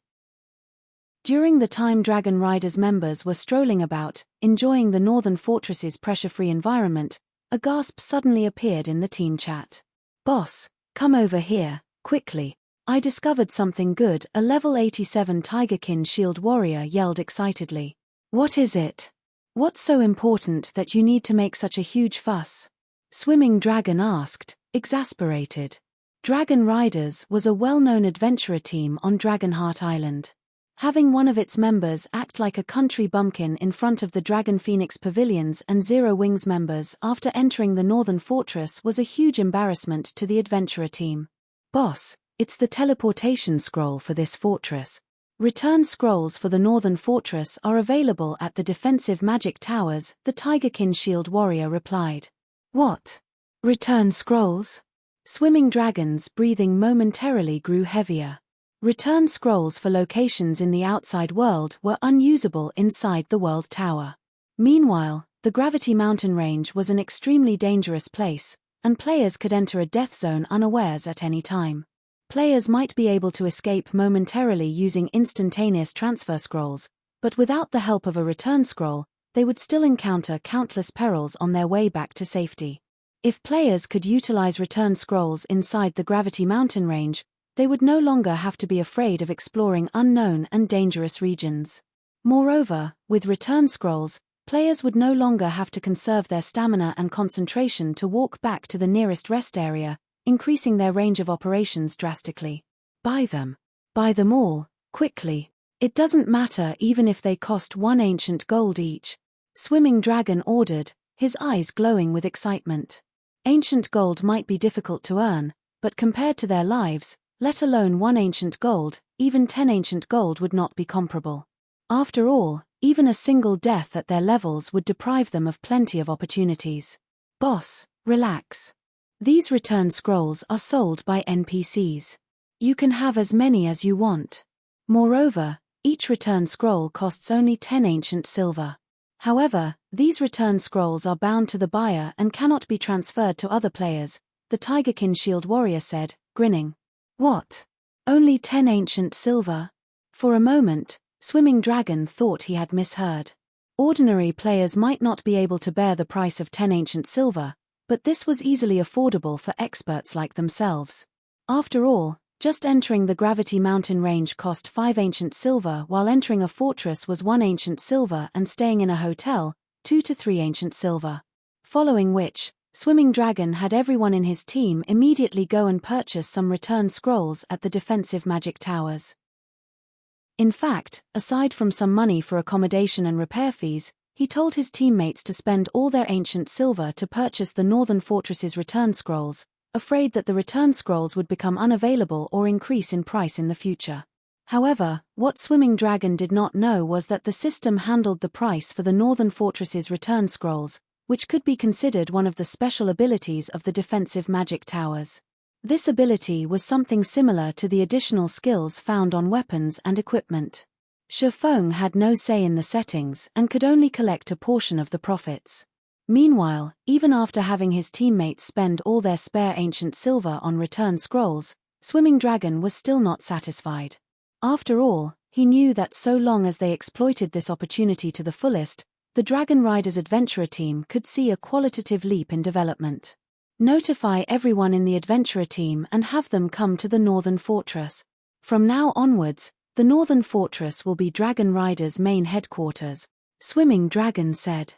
During the time Dragon Riders members were strolling about, enjoying the Northern Fortress's pressure-free environment, a gasp suddenly appeared in the team chat. "Boss, come over here, quickly. I discovered something good," a level 87 Tigerkin Shield warrior yelled excitedly. "What is it? What's so important that you need to make such a huge fuss?" Swimming Dragon asked, exasperated. Dragon Riders was a well-known adventurer team on Dragonheart Island. Having one of its members act like a country bumpkin in front of the Dragon Phoenix pavilions and Zero Wings members after entering the Northern Fortress was a huge embarrassment to the adventurer team. "Boss, it's the teleportation scroll for this fortress. Return scrolls for the Northern Fortress are available at the defensive magic towers," the Tigerkin Shield warrior replied. "What? Return scrolls?" Swimming Dragon's breathing momentarily grew heavier. Return scrolls for locations in the outside world were unusable inside the World Tower. Meanwhile, the Gravity Mountain range was an extremely dangerous place, and players could enter a death zone unawares at any time. Players might be able to escape momentarily using instantaneous transfer scrolls, but without the help of a return scroll, they would still encounter countless perils on their way back to safety. If players could utilize return scrolls inside the Gravity Mountain range, they would no longer have to be afraid of exploring unknown and dangerous regions. Moreover, with return scrolls, players would no longer have to conserve their stamina and concentration to walk back to the nearest rest area, increasing their range of operations drastically. Buy them. Buy them all, quickly. It doesn't matter even if they cost 1 ancient gold each. Swimming Dragon ordered, his eyes glowing with excitement. Ancient gold might be difficult to earn, but compared to their lives, let alone 1 ancient gold, even 10 ancient gold would not be comparable. After all, even a single death at their levels would deprive them of plenty of opportunities. Boss, relax. These return scrolls are sold by NPCs. You can have as many as you want. Moreover, each return scroll costs only 10 ancient silver. However, these return scrolls are bound to the buyer and cannot be transferred to other players, the Tigerkin Shield Warrior said, grinning. What? Only 10 ancient silver? For a moment, Swimming Dragon thought he had misheard. Ordinary players might not be able to bear the price of 10 ancient silver, but this was easily affordable for experts like themselves. After all, just entering the Gravity Mountain range cost 5 ancient silver, while entering a fortress was 1 ancient silver and staying in a hotel, 2 to 3 ancient silver. Following which, Swimming Dragon had everyone in his team immediately go and purchase some return scrolls at the defensive magic towers. In fact, aside from some money for accommodation and repair fees, he told his teammates to spend all their ancient silver to purchase the Northern Fortress's return scrolls, afraid that the return scrolls would become unavailable or increase in price in the future. However, what Swimming Dragon did not know was that the system handled the price for the Northern Fortress's return scrolls, which could be considered one of the special abilities of the defensive magic towers. This ability was something similar to the additional skills found on weapons and equipment. Shifeng had no say in the settings and could only collect a portion of the profits. Meanwhile, even after having his teammates spend all their spare ancient silver on return scrolls, Swimming Dragon was still not satisfied. After all, he knew that so long as they exploited this opportunity to the fullest, the Dragon Riders Adventurer team could see a qualitative leap in development. Notify everyone in the Adventurer team and have them come to the Northern Fortress. From now onwards, the Northern Fortress will be Dragon Riders' main headquarters, Swimming Dragon said.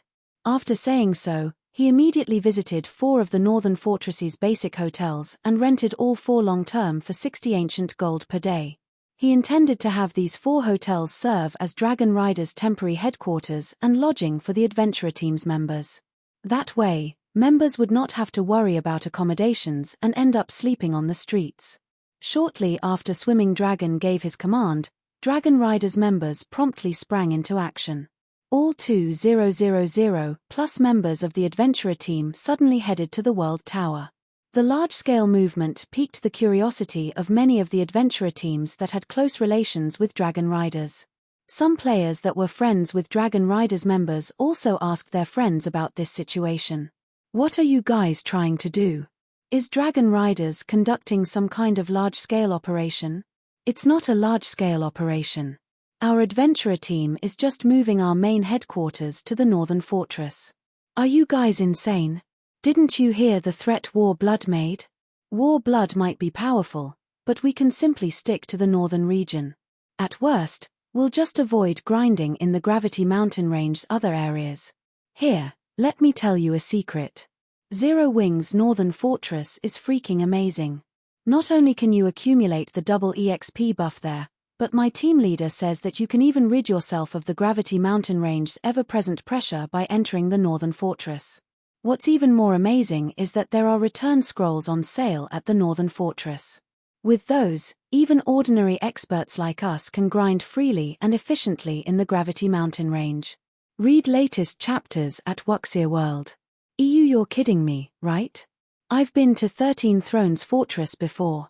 After saying so, he immediately visited 4 of the Northern Fortress's basic hotels and rented all 4 long-term for 60 ancient gold per day. He intended to have these 4 hotels serve as Dragon Riders' temporary headquarters and lodging for the Adventurer team's members. That way, members would not have to worry about accommodations and end up sleeping on the streets. Shortly after Swimming Dragon gave his command, Dragon Riders members promptly sprang into action. All 2,000 plus members of the Adventurer team suddenly headed to the World Tower. The large-scale movement piqued the curiosity of many of the Adventurer teams that had close relations with Dragon Riders. Some players that were friends with Dragon Riders members also asked their friends about this situation. What are you guys trying to do? Is Dragon Riders conducting some kind of large-scale operation? It's not a large-scale operation. Our Adventurer team is just moving our main headquarters to the Northern Fortress. Are you guys insane? Didn't you hear the threat War Blood made? War Blood might be powerful, but we can simply stick to the northern region. At worst, we'll just avoid grinding in the Gravity Mountain Range's other areas. Here, let me tell you a secret. Zero Wings Northern Fortress is freaking amazing. Not only can you accumulate the double EXP buff there, but my team leader says that you can even rid yourself of the Gravity Mountain Range's ever-present pressure by entering the Northern Fortress. What's even more amazing is that there are return scrolls on sale at the Northern Fortress. With those, even ordinary experts like us can grind freely and efficiently in the Gravity Mountain Range. Read latest chapters at Wuxia World. You're kidding me, right? I've been to 13 Thrones Fortress before.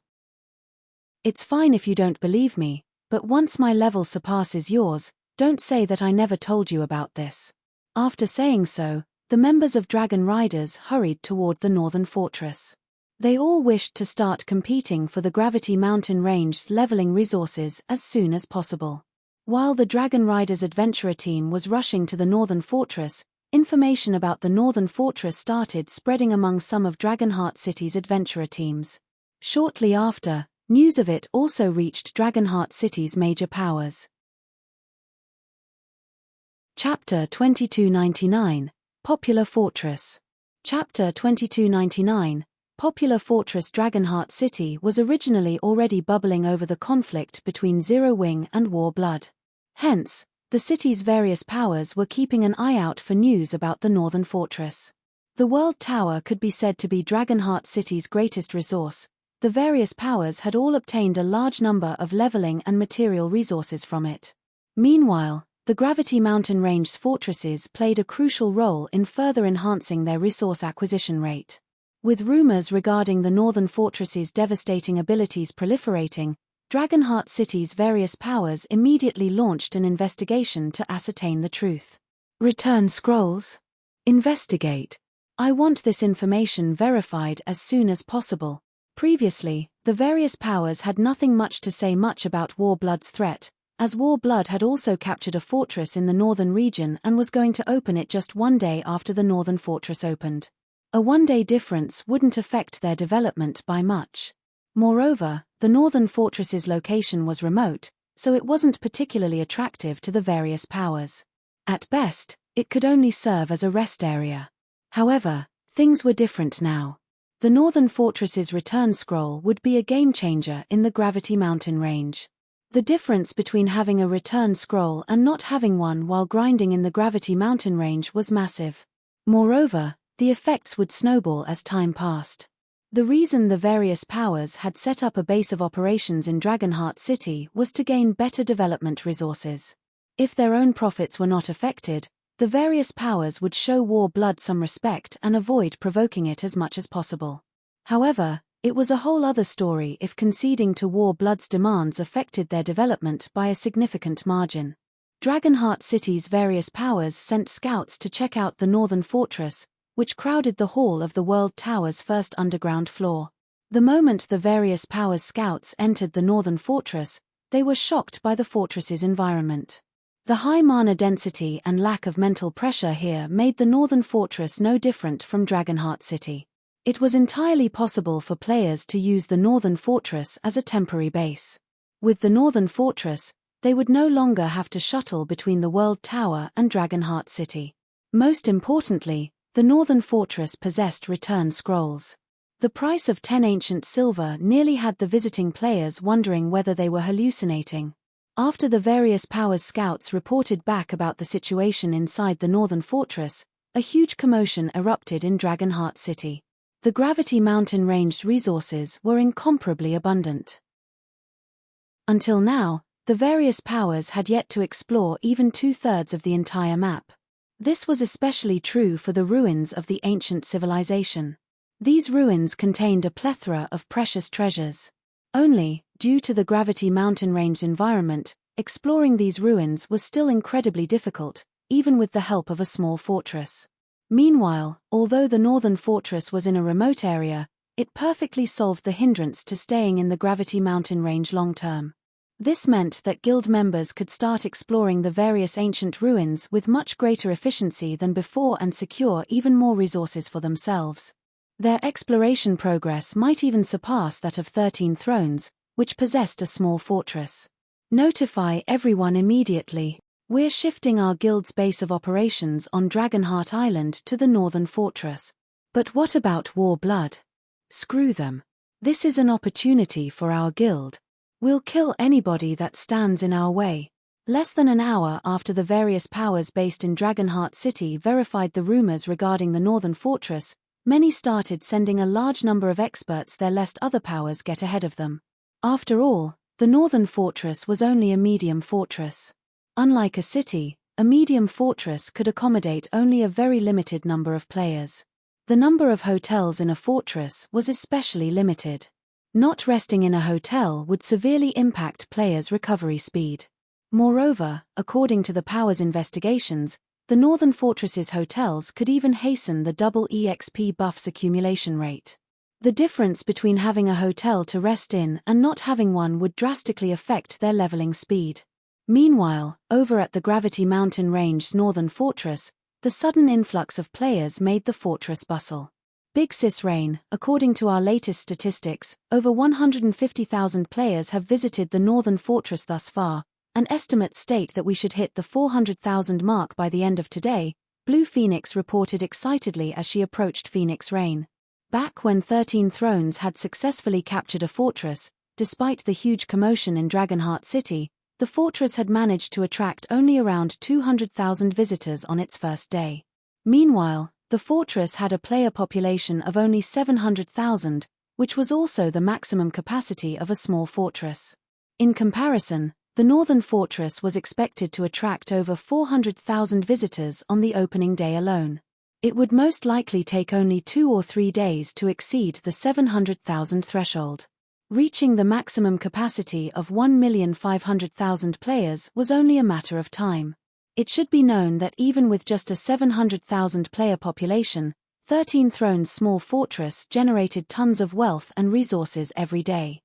It's fine if you don't believe me, but once my level surpasses yours, don't say that I never told you about this. After saying so, the members of Dragon Riders hurried toward the northern fortress. They all wished to start competing for the Gravity Mountain Range's leveling resources as soon as possible. While the Dragon Riders adventurer team was rushing to the northern fortress, information about the northern fortress started spreading among some of Dragonheart City's adventurer teams. Shortly after, news of it also reached Dragonheart City's major powers. Chapter 2299, Popular Fortress. Chapter 2299, Popular Fortress. Dragonheart City was originally already bubbling over the conflict between Zero Wing and War Blood. Hence, the city's various powers were keeping an eye out for news about the northern fortress. The World Tower could be said to be Dragonheart City's greatest resource. The various powers had all obtained a large number of leveling and material resources from it. Meanwhile, the Gravity Mountain Range's fortresses played a crucial role in further enhancing their resource acquisition rate. With rumors regarding the northern fortress's devastating abilities proliferating, Dragonheart City's various powers immediately launched an investigation to ascertain the truth. Return scrolls? Investigate. I want this information verified as soon as possible. Previously, the various powers had nothing much to say much about War Blood's threat, as War Blood had also captured a fortress in the northern region and was going to open it just one day after the northern fortress opened. A one-day difference wouldn't affect their development by much. Moreover, the northern fortress's location was remote, so it wasn't particularly attractive to the various powers. At best, it could only serve as a rest area. However, things were different now. The northern fortress's return scroll would be a game-changer in the Gravity Mountain Range. The difference between having a return scroll and not having one while grinding in the Gravity Mountain Range was massive. Moreover, the effects would snowball as time passed. The reason the various powers had set up a base of operations in Dragonheart City was to gain better development resources. If their own profits were not affected, the various powers would show War Blood some respect and avoid provoking it as much as possible. However, it was a whole other story if conceding to War Blood's demands affected their development by a significant margin. Dragonheart City's various powers sent scouts to check out the northern fortress, which crowded the hall of the World Tower's first underground floor. The moment the various powers' scouts entered the northern fortress, they were shocked by the fortress's environment. The high mana density and lack of mental pressure here made the northern fortress no different from Dragonheart City. It was entirely possible for players to use the northern fortress as a temporary base. With the northern fortress, they would no longer have to shuttle between the World Tower and Dragonheart City. Most importantly, the northern fortress possessed return scrolls. The price of 10 ancient silver nearly had the visiting players wondering whether they were hallucinating. After the various powers' scouts reported back about the situation inside the northern fortress, a huge commotion erupted in Dragonheart City. The Gravity Mountain Range's resources were incomparably abundant. Until now, the various powers had yet to explore even 2/3 of the entire map. This was especially true for the ruins of the ancient civilization. These ruins contained a plethora of precious treasures. Only, due to the Gravity Mountain Range environment, exploring these ruins was still incredibly difficult, even with the help of a small fortress. Meanwhile, although the northern fortress was in a remote area, it perfectly solved the hindrance to staying in the Gravity Mountain Range long-term. This meant that guild members could start exploring the various ancient ruins with much greater efficiency than before and secure even more resources for themselves. Their exploration progress might even surpass that of 13 Thrones, which possessed a small fortress. Notify everyone immediately. We're shifting our guild's base of operations on Dragonheart Island to the northern fortress. But what about War Blood? Screw them. This is an opportunity for our guild. We'll kill anybody that stands in our way. Less than an hour after the various powers based in Dragonheart City verified the rumors regarding the northern fortress, many started sending a large number of experts there lest other powers get ahead of them. After all, the northern fortress was only a medium fortress. Unlike a city, a medium fortress could accommodate only a very limited number of players. The number of hotels in a fortress was especially limited. Not resting in a hotel would severely impact players' recovery speed. Moreover, according to the powers' investigations, The Northern Fortress's hotels could even hasten the double EXP buff's accumulation rate. The difference between having a hotel to rest in and not having one would drastically affect their leveling speed. Meanwhile, over at the Gravity Mountain Range's Northern Fortress, the sudden influx of players made the fortress bustle. Big Sis Rain, according to our latest statistics, over 150,000 players have visited the Northern Fortress thus far, and estimates state that we should hit the 400,000 mark by the end of today, Blue Phoenix reported excitedly as she approached Phoenix Rain. Back when 13 Thrones had successfully captured a fortress, despite the huge commotion in Dragonheart City, the fortress had managed to attract only around 200,000 visitors on its first day. Meanwhile, the fortress had a player population of only 700,000, which was also the maximum capacity of a small fortress. In comparison, the Northern Fortress was expected to attract over 400,000 visitors on the opening day alone. It would most likely take only 2 or 3 days to exceed the 700,000 threshold. Reaching the maximum capacity of 1,500,000 players was only a matter of time. It should be known that even with just a 700,000 player population, 13 Thrones' small fortress generated tons of wealth and resources every day.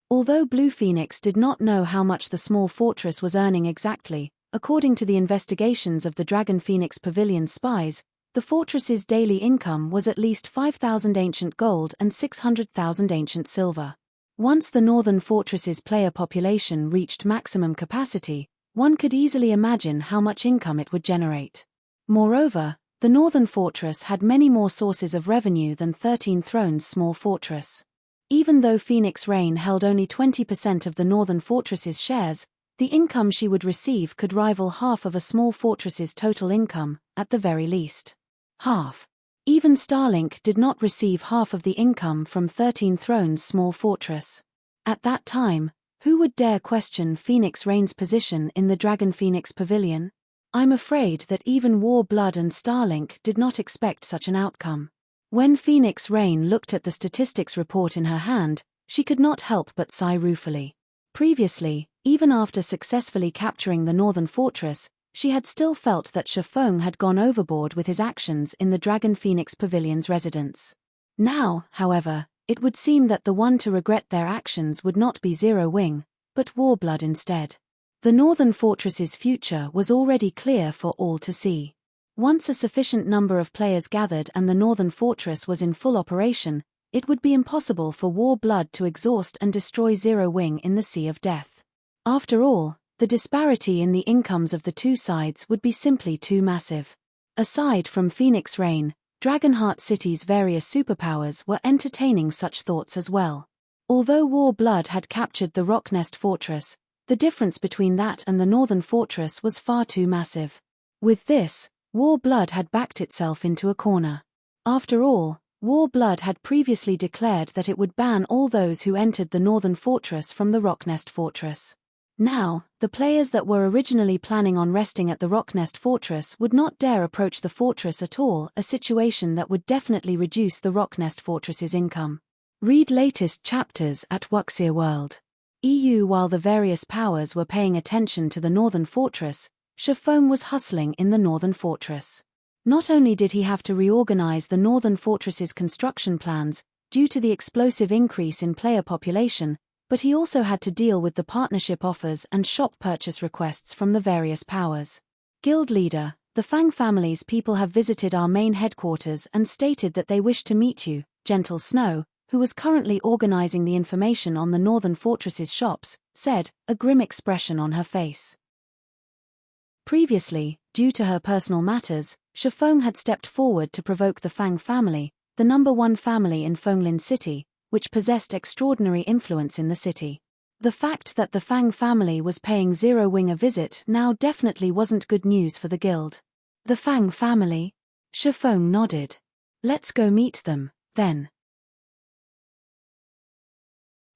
Although Blue Phoenix did not know how much the small fortress was earning exactly, according to the investigations of the Dragon Phoenix Pavilion spies, the fortress's daily income was at least 5,000 ancient gold and 600,000 ancient silver. Once the Northern Fortress's player population reached maximum capacity, one could easily imagine how much income it would generate. Moreover, the Northern Fortress had many more sources of revenue than 13 Thrones' small fortress. Even though Phoenix Rain held only 20% of the Northern Fortress's shares, the income she would receive could rival half of a small fortress's total income, at the very least. Half. Even Starlink did not receive half of the income from 13 Thrones' small fortress. At that time, who would dare question Phoenix Rain's position in the Dragon Phoenix Pavilion? I'm afraid that even War Blood and Starlink did not expect such an outcome. When Phoenix Rain looked at the statistics report in her hand, she could not help but sigh ruefully. Previously, even after successfully capturing the Northern Fortress, she had still felt that Shifeng had gone overboard with his actions in the Dragon Phoenix Pavilion's residence. Now, however, it would seem that the one to regret their actions would not be Zero Wing, but Warblood instead. The Northern Fortress's future was already clear for all to see. Once a sufficient number of players gathered and the Northern Fortress was in full operation, it would be impossible for Warblood to exhaust and destroy Zero Wing in the Sea of Death. After all, the disparity in the incomes of the two sides would be simply too massive. Aside from Phoenix Rain, Dragonheart City's various superpowers were entertaining such thoughts as well. Although Warblood had captured the Rocknest Fortress, the difference between that and the Northern Fortress was far too massive. With this, Warblood had backed itself into a corner. After all, Warblood had previously declared that it would ban all those who entered the Northern Fortress from the Rocknest Fortress. Now, the players that were originally planning on resting at the Rocknest Fortress would not dare approach the fortress at all, a situation that would definitely reduce the Rocknest Fortress's income. Read latest chapters at Wuxia World. While the various powers were paying attention to the Northern Fortress, Shifeng was hustling in the Northern Fortress. Not only did he have to reorganize the Northern Fortress's construction plans, due to the explosive increase in player population, but he also had to deal with the partnership offers and shop purchase requests from the various powers. Guild leader, the Fang family's people have visited our main headquarters and stated that they wish to meet you, Gentle Snow, who was currently organizing the information on the Northern Fortress's shops, said, a grim expression on her face. Previously, due to her personal matters, Shifeng had stepped forward to provoke the Fang family, the #1 family in Fenglin City, which possessed extraordinary influence in the city. The fact that the Fang family was paying Zero Wing a visit now definitely wasn't good news for the guild. The Fang family? Shifeng nodded. Let's go meet them, then.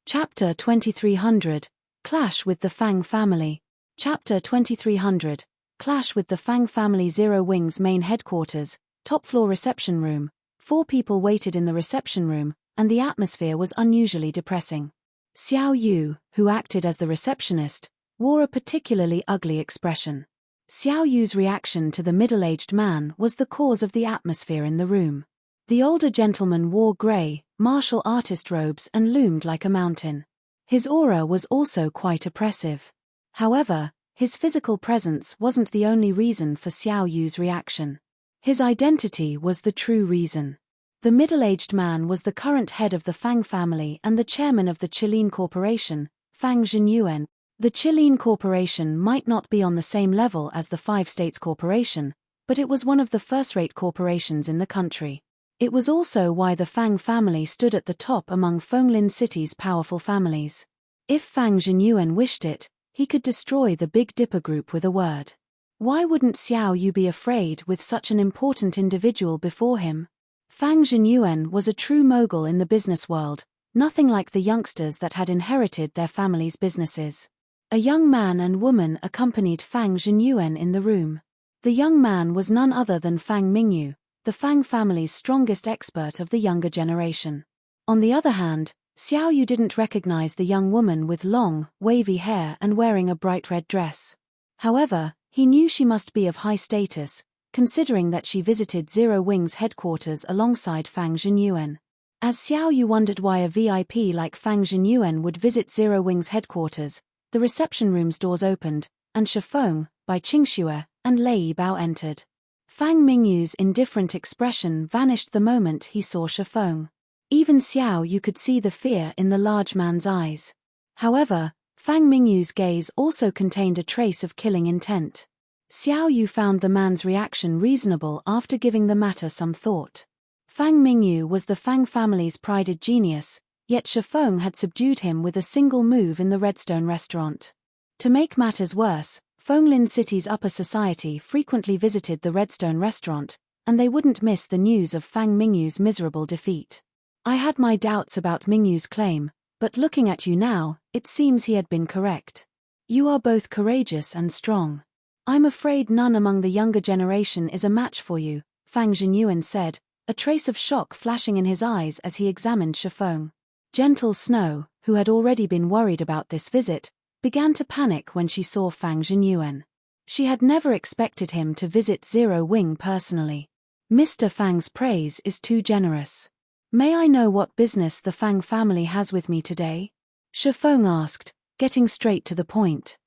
Chapter 2300, Clash with the Fang family. Chapter 2300, Clash with the Fang family. Zero Wing's main headquarters, top-floor reception room. 4 people waited in the reception room, and the atmosphere was unusually depressing. Xiao Yu, who acted as the receptionist, wore a particularly ugly expression. Xiao Yu's reaction to the middle-aged man was the cause of the atmosphere in the room. The older gentleman wore grey, martial artist robes and loomed like a mountain. His aura was also quite oppressive. However, his physical presence wasn't the only reason for Xiao Yu's reaction. His identity was the true reason. The middle-aged man was the current head of the Fang family and the chairman of the Qilin Corporation, Fang Zhenyuan. The Qilin Corporation might not be on the same level as the Five States Corporation, but it was one of the first-rate corporations in the country. It was also why the Fang family stood at the top among Fenglin City's powerful families. If Fang Zhenyuan wished it, he could destroy the Big Dipper group with a word. Why wouldn't Xiao Yu be afraid with such an important individual before him? Fang Zhenyuan was a true mogul in the business world, nothing like the youngsters that had inherited their family's businesses. A young man and woman accompanied Fang Zhenyuan in the room. The young man was none other than Fang Mingyu, the Fang family's strongest expert of the younger generation. On the other hand, Xiao Yu didn't recognize the young woman with long, wavy hair and wearing a bright red dress. However, he knew she must be of high status, considering that she visited Zero Wing's headquarters alongside Fang Zhenyuan. As Xiao Yu wondered why a VIP like Fang Zhenyuan would visit Zero Wing's headquarters, the reception room's doors opened, and Shifeng, Bai Qingxue, and Lei Bao entered. Fang Mingyu's indifferent expression vanished the moment he saw Shifeng. Even Xiao Yu could see the fear in the large man's eyes. However, Fang Mingyu's gaze also contained a trace of killing intent. Xiao Yu found the man's reaction reasonable after giving the matter some thought. Fang Mingyu was the Fang family's prided genius, yet Shifeng had subdued him with a single move in the Redstone restaurant. To make matters worse, Fenglin City's upper society frequently visited the Redstone restaurant, and they wouldn't miss the news of Fang Mingyu's miserable defeat. I had my doubts about Mingyu's claim, but looking at you now, it seems he had been correct. You are both courageous and strong. I'm afraid none among the younger generation is a match for you, Fang Zhenyuan said, a trace of shock flashing in his eyes as he examined Shifeng. Gentle Snow, who had already been worried about this visit, began to panic when she saw Fang Zhenyuan. She had never expected him to visit Zero Wing personally. Mr. Fang's praise is too generous. May I know what business the Fang family has with me today? Shifeng asked, getting straight to the point.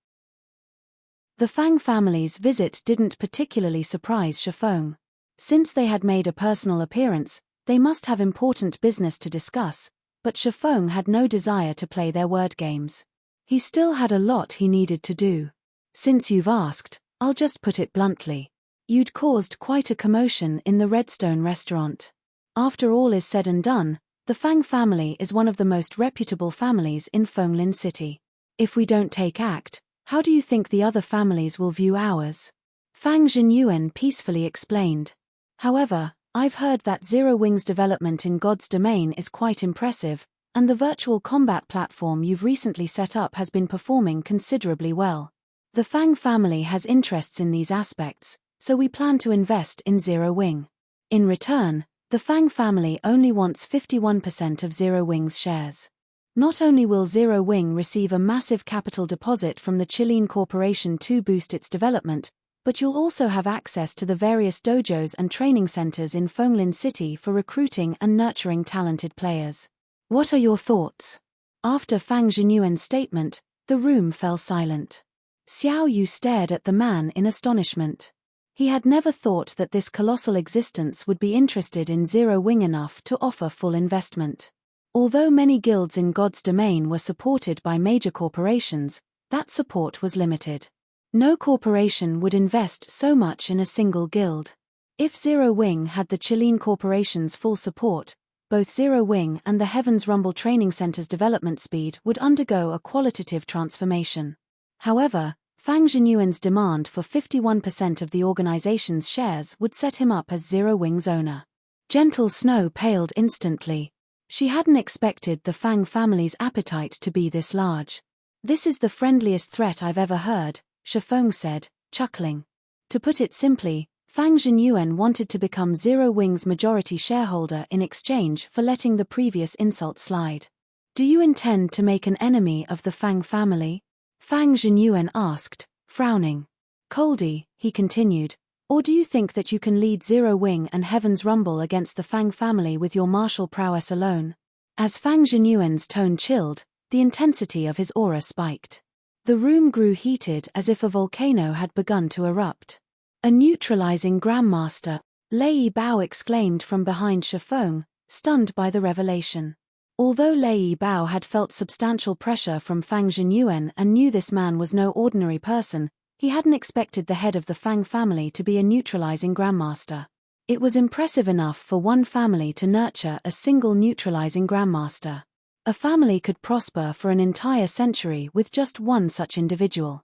The Fang family's visit didn't particularly surprise Shifeng. Since they had made a personal appearance, they must have important business to discuss, but Shifeng had no desire to play their word games. He still had a lot he needed to do. Since you've asked, I'll just put it bluntly. You'd caused quite a commotion in the Redstone restaurant. After all is said and done, the Fang family is one of the most reputable families in Fenglin City. If we don't take act, how do you think the other families will view ours? Fang Zhenyuan peacefully explained. However, I've heard that Zero Wing's development in God's domain is quite impressive, and the virtual combat platform you've recently set up has been performing considerably well. The Fang family has interests in these aspects, so we plan to invest in Zero Wing. In return, the Fang family only wants 51% of Zero Wing's shares. Not only will Zero Wing receive a massive capital deposit from the Qilin Corporation to boost its development, but you'll also have access to the various dojos and training centers in Fenglin City for recruiting and nurturing talented players. What are your thoughts? After Fang Zhenyuan's statement, the room fell silent. Xiao Yu stared at the man in astonishment. He had never thought that this colossal existence would be interested in Zero Wing enough to offer full investment. Although many guilds in God's domain were supported by major corporations, that support was limited. No corporation would invest so much in a single guild. If Zero Wing had the Qilin Corporation's full support, both Zero Wing and the Heaven's Rumble Training Center's development speed would undergo a qualitative transformation. However, Fang Zhenyuan's demand for 51% of the organization's shares would set him up as Zero Wing's owner. Gentle Snow paled instantly. She hadn't expected the Fang family's appetite to be this large. This is the friendliest threat I've ever heard, Shifeng said, chuckling. To put it simply, Fang Zhenyuan wanted to become Zero Wing's majority shareholder in exchange for letting the previous insult slide. Do you intend to make an enemy of the Fang family? Fang Zhenyuan asked, frowning. Coldly, he continued, or do you think that you can lead Zero Wing and Heaven's Rumble against the Fang family with your martial prowess alone? As Fang Zhenyuan's tone chilled, the intensity of his aura spiked. The room grew heated as if a volcano had begun to erupt. A neutralizing Grandmaster, Lei Bao exclaimed from behind Shifeng, stunned by the revelation. Although Lei Bao had felt substantial pressure from Fang Zhenyuan and knew this man was no ordinary person, he hadn't expected the head of the Fang family to be a neutralizing Grandmaster. It was impressive enough for one family to nurture a single neutralizing Grandmaster. A family could prosper for an entire century with just one such individual.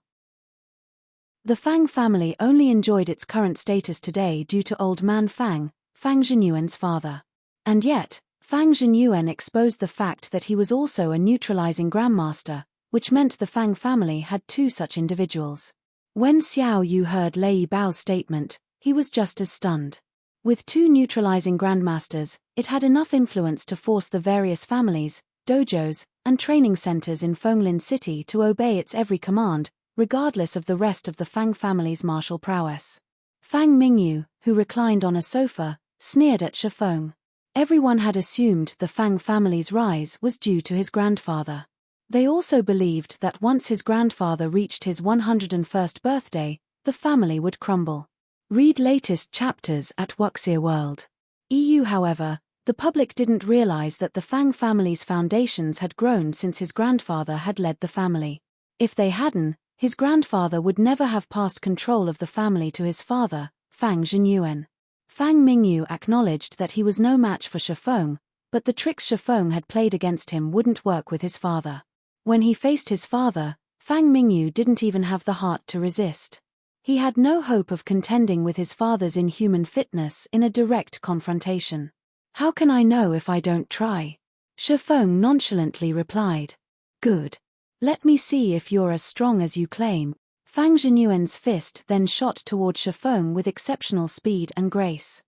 The Fang family only enjoyed its current status today due to Old Man Fang, Fang Zhenyuan's father. And yet, Fang Zhenyuan exposed the fact that he was also a neutralizing Grandmaster, which meant the Fang family had two such individuals. When Xiao Yu heard Lei Bao's statement, he was just as stunned. With two neutralizing Grandmasters, it had enough influence to force the various families, dojos, and training centers in Fenglin City to obey its every command, regardless of the rest of the Fang family's martial prowess. Fang Mingyu, who reclined on a sofa, sneered at Shifeng. Everyone had assumed the Fang family's rise was due to his grandfather. They also believed that once his grandfather reached his 101st birthday, the family would crumble. Read latest chapters at Wuxia World. EU. However, the public didn't realize that the Fang family's foundations had grown since his grandfather had led the family. If they hadn't, his grandfather would never have passed control of the family to his father, Fang Zhenyuan. Fang Mingyu acknowledged that he was no match for Shifeng, but the tricks Shifeng had played against him wouldn't work with his father. When he faced his father, Fang Mingyu didn't even have the heart to resist. He had no hope of contending with his father's inhuman fitness in a direct confrontation. How can I know if I don't try? Shifeng nonchalantly replied. Good. Let me see if you're as strong as you claim. Fang Zhenyuan's fist then shot toward Shifeng with exceptional speed and grace.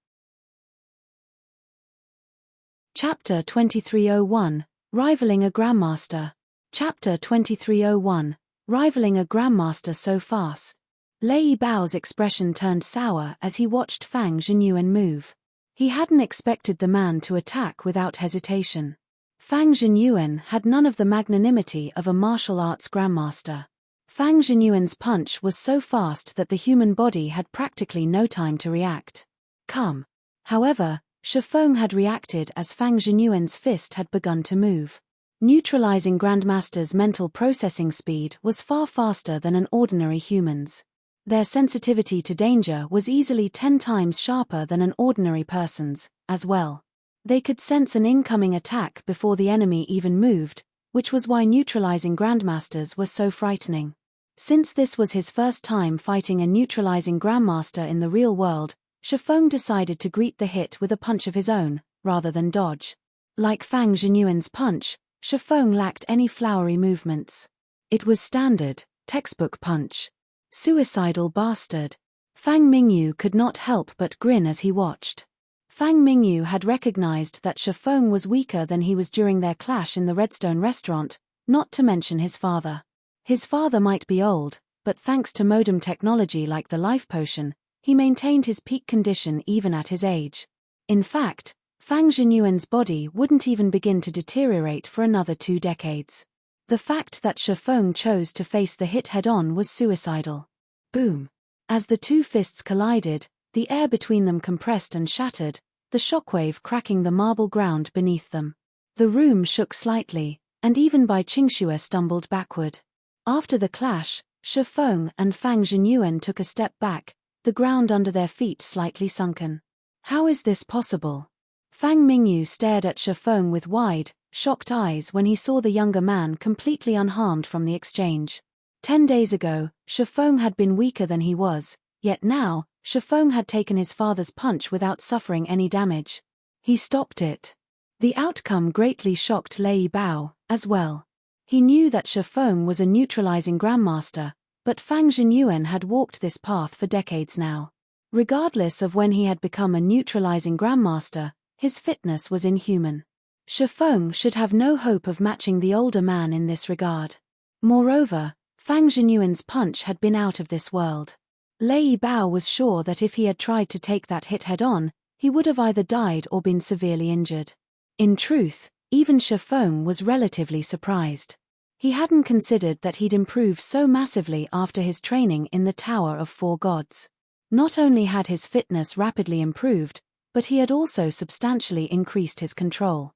Chapter 2301, Rivaling a Grandmaster. Chapter 2301, Rivaling a Grandmaster so fast. Lei Bao's expression turned sour as he watched Fang Zhenyuan move. He hadn't expected the man to attack without hesitation. Fang Zhenyuan had none of the magnanimity of a martial arts grandmaster. Fang Zhenyuan's punch was so fast that the human body had practically no time to react. Come. However, Shifeng had reacted as Fang Zhenyuan's fist had begun to move. Neutralizing Grandmaster's mental processing speed was far faster than an ordinary human's. Their sensitivity to danger was easily 10 times sharper than an ordinary person's, as well. They could sense an incoming attack before the enemy even moved, which was why neutralizing Grandmasters were so frightening. Since this was his first time fighting a neutralizing Grandmaster in the real world, Shifeng decided to greet the hit with a punch of his own, rather than dodge. Like Fang Zhenyuan's punch, Shifeng lacked any flowery movements. It was standard, textbook punch. Suicidal bastard. Fang Mingyu could not help but grin as he watched. Fang Mingyu had recognized that Shifeng was weaker than he was during their clash in the Redstone restaurant, not to mention his father. His father might be old, but thanks to modem technology like the life potion, he maintained his peak condition even at his age. In fact, Fang Zhenyuan's body wouldn't even begin to deteriorate for another 2 decades. The fact that Shifeng chose to face the hit head-on was suicidal. Boom. As the two fists collided, the air between them compressed and shattered, the shockwave cracking the marble ground beneath them. The room shook slightly, and even Bai Qingxue stumbled backward. After the clash, Shifeng and Fang Zhenyuan took a step back, the ground under their feet slightly sunken. How is this possible? Fang Mingyu stared at Shifeng with wide, shocked eyes when he saw the younger man completely unharmed from the exchange. 10 days ago, Shifeng had been weaker than he was, yet now, Shifeng had taken his father's punch without suffering any damage. He stopped it. The outcome greatly shocked Lei Bao, as well. He knew that Shifeng was a neutralizing grandmaster, but Fang Zhenyuan had walked this path for decades now. Regardless of when he had become a neutralizing grandmaster, his fitness was inhuman. Shifeng should have no hope of matching the older man in this regard. Moreover, Fang Zhenyuan's punch had been out of this world. Lei Bao was sure that if he had tried to take that hit head-on, he would have either died or been severely injured. In truth, even Shifeng was relatively surprised. He hadn't considered that he'd improve so massively after his training in the Tower of Four Gods. Not only had his fitness rapidly improved, but he had also substantially increased his control.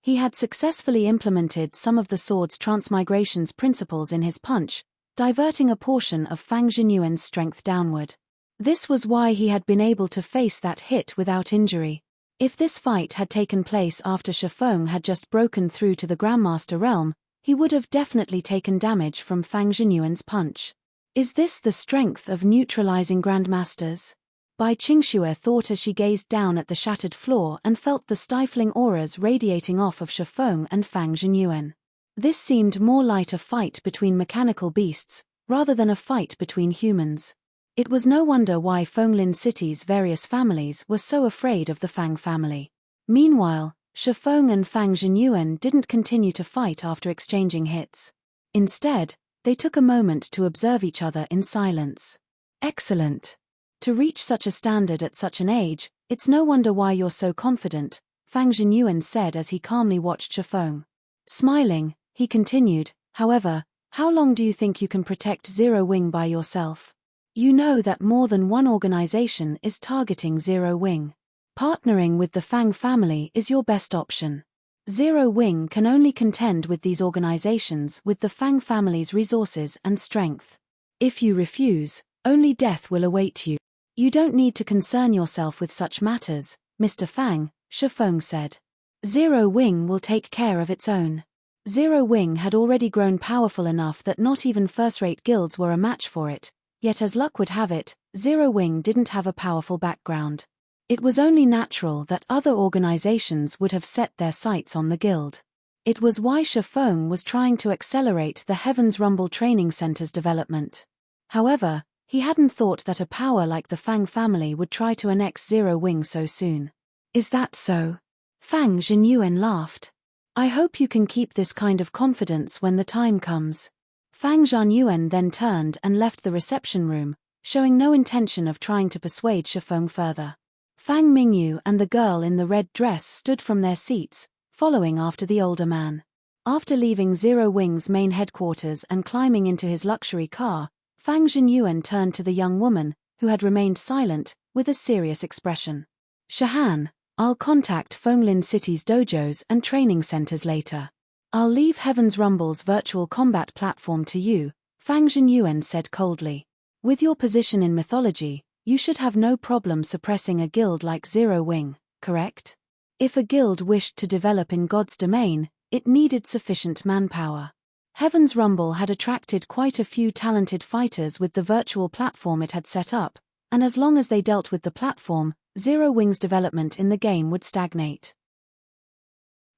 He had successfully implemented some of the sword's transmigration's principles in his punch, diverting a portion of Fang Jinyuan's strength downward. This was why he had been able to face that hit without injury. If this fight had taken place after Shifeng had just broken through to the Grandmaster realm, he would have definitely taken damage from Fang Jinyuan's punch. Is this the strength of neutralizing Grandmasters? Bai Qingxue thought as she gazed down at the shattered floor and felt the stifling auras radiating off of Shifeng and Fang Jinyuan. This seemed more like a fight between mechanical beasts, rather than a fight between humans. It was no wonder why Fenglin City's various families were so afraid of the Fang family. Meanwhile, Shifeng and Fang Jinyuan didn't continue to fight after exchanging hits. Instead, they took a moment to observe each other in silence. Excellent. To reach such a standard at such an age, it's no wonder why you're so confident, Fang Jinyuan said as he calmly watched Shifeng. Smiling, he continued, however, how long do you think you can protect Zero Wing by yourself? You know that more than one organization is targeting Zero Wing. Partnering with the Fang family is your best option. Zero Wing can only contend with these organizations with the Fang family's resources and strength. If you refuse, only death will await you. You don't need to concern yourself with such matters, Mr. Fang, Shifeng said. Zero Wing will take care of its own. Zero Wing had already grown powerful enough that not even first-rate guilds were a match for it, yet as luck would have it, Zero Wing didn't have a powerful background. It was only natural that other organizations would have set their sights on the guild. It was why Shifeng was trying to accelerate the Heaven's Rumble Training Center's development. However, he hadn't thought that a power like the Fang family would try to annex Zero Wing so soon. Is that so? Fang Jinyuan laughed. I hope you can keep this kind of confidence when the time comes. Fang Jinyuan then turned and left the reception room, showing no intention of trying to persuade Shifeng further. Fang Mingyu and the girl in the red dress stood from their seats, following after the older man. After leaving Zero Wing's main headquarters and climbing into his luxury car, Fang Jinyuan turned to the young woman, who had remained silent, with a serious expression. Shahan, I'll contact Fenglin City's dojos and training centers later. I'll leave Heaven's Rumble's virtual combat platform to you, Fang Jinyuan said coldly. With your position in mythology, you should have no problem suppressing a guild like Zero Wing, correct? If a guild wished to develop in God's domain, it needed sufficient manpower. Heaven's Rumble had attracted quite a few talented fighters with the virtual platform it had set up, and as long as they dealt with the platform, Zero Wing's development in the game would stagnate.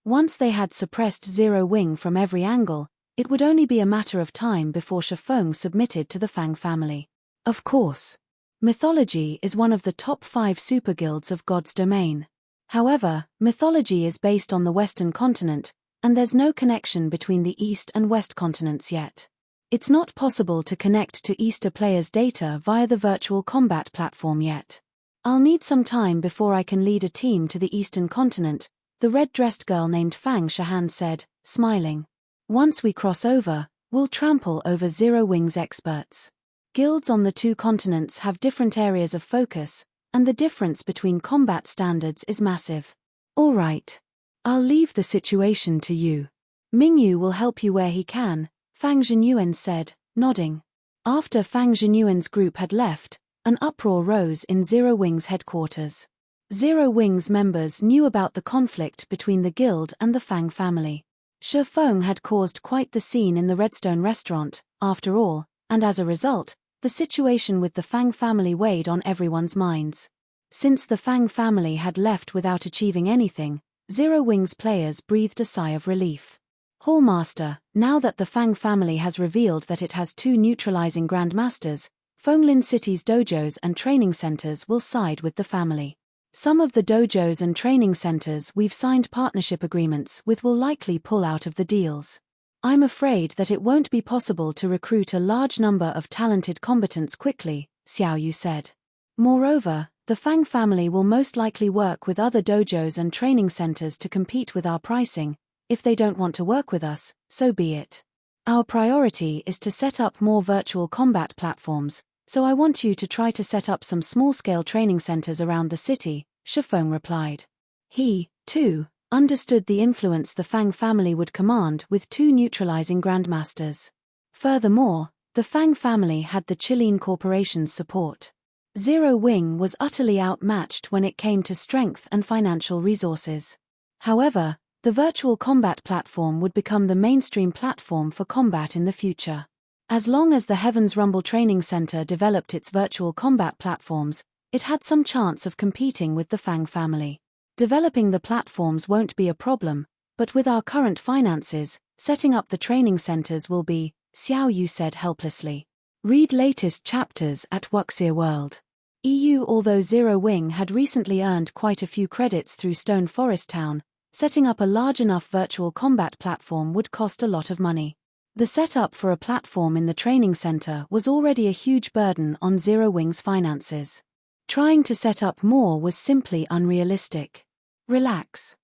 Once they had suppressed Zero Wing from every angle, it would only be a matter of time before Shifeng submitted to the Fang family. Of course. Mythology is one of the top 5 super guilds of God's domain. However, mythology is based on the Western continent, and there's no connection between the East and West continents yet. It's not possible to connect to Easter players' data via the virtual combat platform yet. I'll need some time before I can lead a team to the Eastern continent, the red-dressed girl named Fang Shahan said, smiling. Once we cross over, we'll trample over Zero Wing's experts. Guilds on the 2 continents have different areas of focus, and the difference between combat standards is massive. All right. I'll leave the situation to you. Mingyu will help you where he can, Fang Jinyuan said, nodding. After Fang Jinyuan's group had left, an uproar rose in Zero Wing's headquarters. Zero Wing's members knew about the conflict between the guild and the Fang family. Shifeng had caused quite the scene in the Redstone restaurant, after all, and as a result, the situation with the Fang family weighed on everyone's minds. Since the Fang family had left without achieving anything, Zero Wing's players breathed a sigh of relief. Hallmaster, now that the Fang family has revealed that it has 2 neutralizing Grandmasters, Fenglin City's dojos and training centers will side with the family. Some of the dojos and training centers we've signed partnership agreements with will likely pull out of the deals. I'm afraid that it won't be possible to recruit a large number of talented combatants quickly, Xiao Yu said. Moreover, the Fang family will most likely work with other dojos and training centers to compete with our pricing. If they don't want to work with us, so be it. Our priority is to set up more virtual combat platforms, so I want you to try to set up some small-scale training centers around the city, Shifeng replied. He, too, understood the influence the Fang family would command with two neutralizing grandmasters. Furthermore, the Fang family had the Qilin Corporation's support. Zero Wing was utterly outmatched when it came to strength and financial resources. However, the virtual combat platform would become the mainstream platform for combat in the future. As long as the Heaven's Rumble Training Center developed its virtual combat platforms, it had some chance of competing with the Fang family. Developing the platforms won't be a problem, but with our current finances, setting up the training centers will be, Xiao Yu said helplessly. Read latest chapters at Wuxia World. EU. Although Zero Wing had recently earned quite a few credits through Stone Forest Town, setting up a large enough virtual combat platform would cost a lot of money. The setup for a platform in the training center was already a huge burden on Zero Wing's finances. Trying to set up more was simply unrealistic. Relax.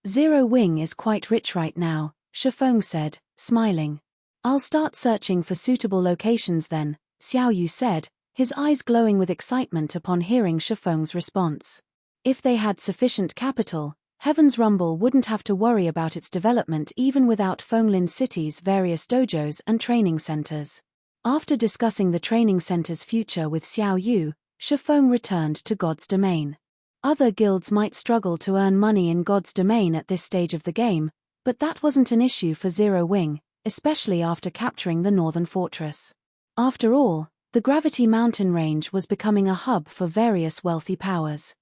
Zero Wing is quite rich right now, Shifeng said, smiling. I'll start searching for suitable locations then, Xiao Yu said, his eyes glowing with excitement upon hearing Shifeng's response. If they had sufficient capital, Heaven's Rumble wouldn't have to worry about its development even without Fenglin City's various dojos and training centers. After discussing the training center's future with Xiao Yu, Shifeng returned to God's Domain. Other guilds might struggle to earn money in God's Domain at this stage of the game, but that wasn't an issue for Zero Wing, especially after capturing the Northern Fortress. After all, the Gravity Mountain Range was becoming a hub for various wealthy powers.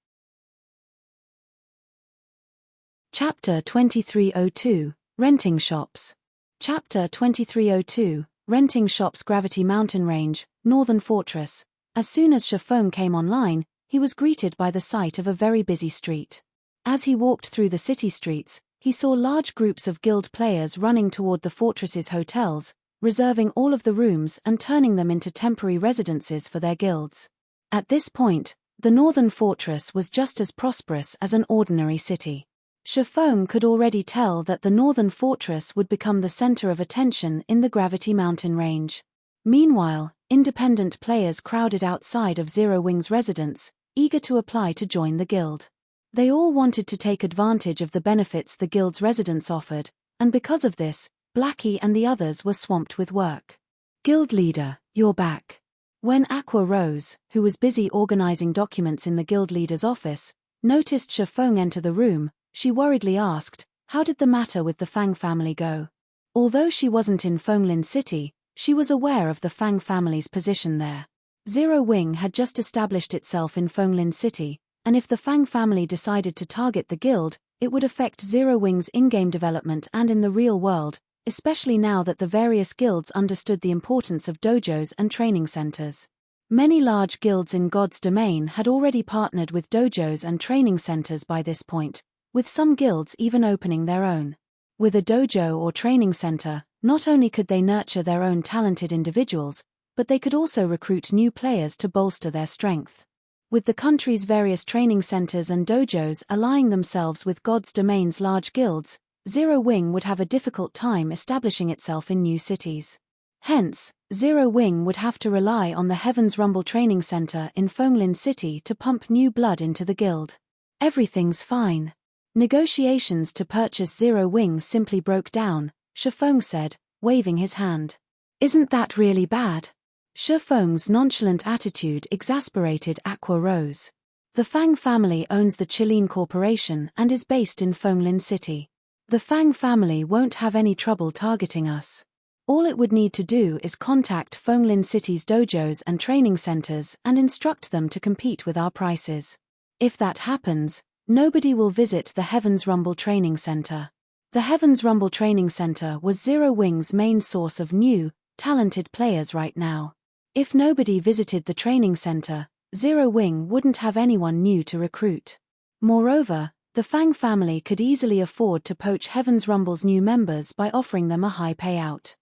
Chapter 2302, Renting Shops. Chapter 2302, Renting Shops. Gravity Mountain Range, Northern Fortress. As soon as Shifeng came online, he was greeted by the sight of a very busy street. As he walked through the city streets, he saw large groups of guild players running toward the fortress's hotels, reserving all of the rooms and turning them into temporary residences for their guilds. At this point, the Northern Fortress was just as prosperous as an ordinary city. Shifeng could already tell that the Northern Fortress would become the center of attention in the Gravity Mountain Range. Meanwhile, independent players crowded outside of Zero Wing's residence, eager to apply to join the guild. They all wanted to take advantage of the benefits the guild's residence offered, and because of this, Blackie and the others were swamped with work. Guild leader, you're back. When Aqua Rose, who was busy organizing documents in the guild leader's office, noticed Shifeng enter the room, she worriedly asked, how did the matter with the Fang family go? Although she wasn't in Fenglin City, she was aware of the Fang family's position there. Zero Wing had just established itself in Fenglin City, and if the Fang family decided to target the guild, it would affect Zero Wing's in-game development and in the real world, especially now that the various guilds understood the importance of dojos and training centers. Many large guilds in God's Domain had already partnered with dojos and training centers by this point, with some guilds even opening their own. With a dojo or training center, not only could they nurture their own talented individuals, but they could also recruit new players to bolster their strength. With the country's various training centers and dojos allying themselves with God's Domain's large guilds, Zero Wing would have a difficult time establishing itself in new cities. Hence, Zero Wing would have to rely on the Heaven's Rumble Training Center in Fenglin City to pump new blood into the guild. Everything's fine. Negotiations to purchase Zero Wing simply broke down, Shifeng said, waving his hand. Isn't that really bad? Shifeng's nonchalant attitude exasperated Aqua Rose. The Fang family owns the Qilin Corporation and is based in Fenglin City. The Fang family won't have any trouble targeting us. All it would need to do is contact Fenglin City's dojos and training centers and instruct them to compete with our prices. If that happens, nobody will visit the Heaven's Rumble Training Center. The Heaven's Rumble Training Center was Zero Wing's main source of new, talented players right now. If nobody visited the training center, Zero Wing wouldn't have anyone new to recruit. Moreover, The Fang family could easily afford to poach Heaven's Rumble's new members by offering them a high payout.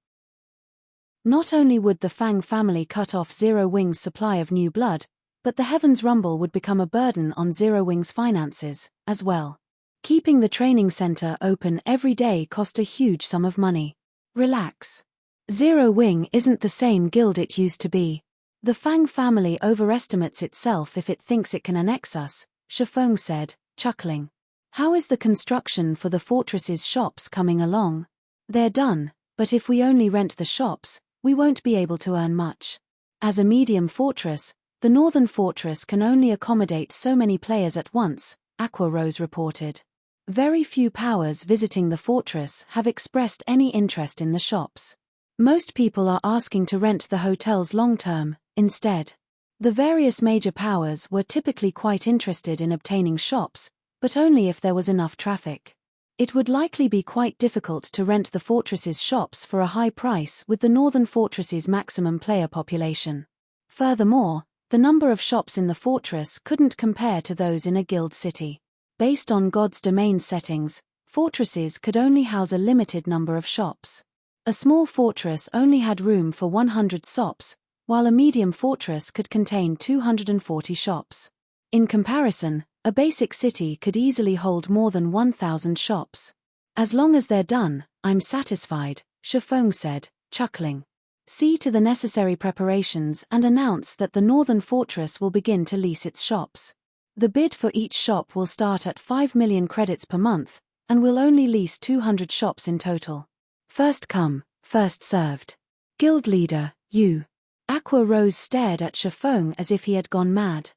Not only would the Fang family cut off Zero Wing's supply of new blood, but the Heaven's Rumble would become a burden on Zero Wing's finances, as well. Keeping the training center open every day cost a huge sum of money. Relax. Zero Wing isn't the same guild it used to be. The Fang family overestimates itself if it thinks it can annex us, Shifeng said, chuckling. How is the construction for the fortress's shops coming along? They're done, but if we only rent the shops, we won't be able to earn much. As a medium fortress, the Northern Fortress can only accommodate so many players at once, Aqua Rose reported. Very few powers visiting the fortress have expressed any interest in the shops. Most people are asking to rent the hotels long-term, instead. The various major powers were typically quite interested in obtaining shops, but only if there was enough traffic. It would likely be quite difficult to rent the fortress's shops for a high price with the Northern Fortress's maximum player population. Furthermore, the number of shops in the fortress couldn't compare to those in a guild city. Based on God's domain settings, fortresses could only house a limited number of shops. A small fortress only had room for 100 shops, while a medium fortress could contain 240 shops. In comparison, a basic city could easily hold more than 1,000 shops. As long as they're done, I'm satisfied, Shifeng said, chuckling. See to the necessary preparations and announce that the Northern Fortress will begin to lease its shops. The bid for each shop will start at 5 million credits per month, and will only lease 200 shops in total. First come, first served. Guild leader, you. Aqua Rose stared at Shifeng as if he had gone mad.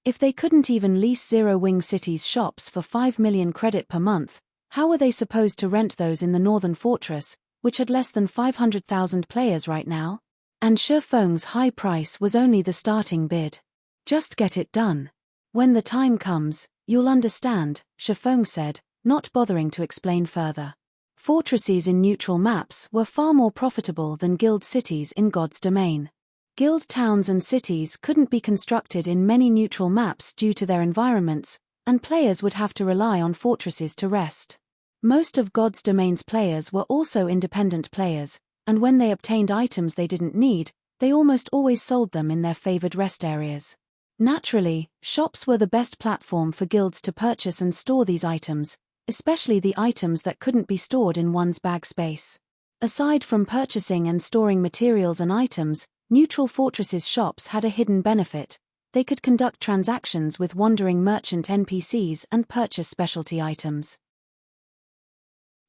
If they couldn't even lease Zero Wing City's shops for 5 million credit per month, how were they supposed to rent those in the Northern Fortress, which had less than 500,000 players right now? And Shifeng's high price was only the starting bid. Just get it done. When the time comes, you'll understand, Shifeng said, not bothering to explain further. Fortresses in neutral maps were far more profitable than guild cities in God's domain. Guild towns and cities couldn't be constructed in many neutral maps due to their environments, and players would have to rely on fortresses to rest. Most of God's domain's players were also independent players, and when they obtained items they didn't need, they almost always sold them in their favored rest areas. Naturally, shops were the best platform for guilds to purchase and store these items, especially the items that couldn't be stored in one's bag space. Aside from purchasing and storing materials and items, neutral fortresses' shops had a hidden benefit. They could conduct transactions with wandering merchant NPCs and purchase specialty items.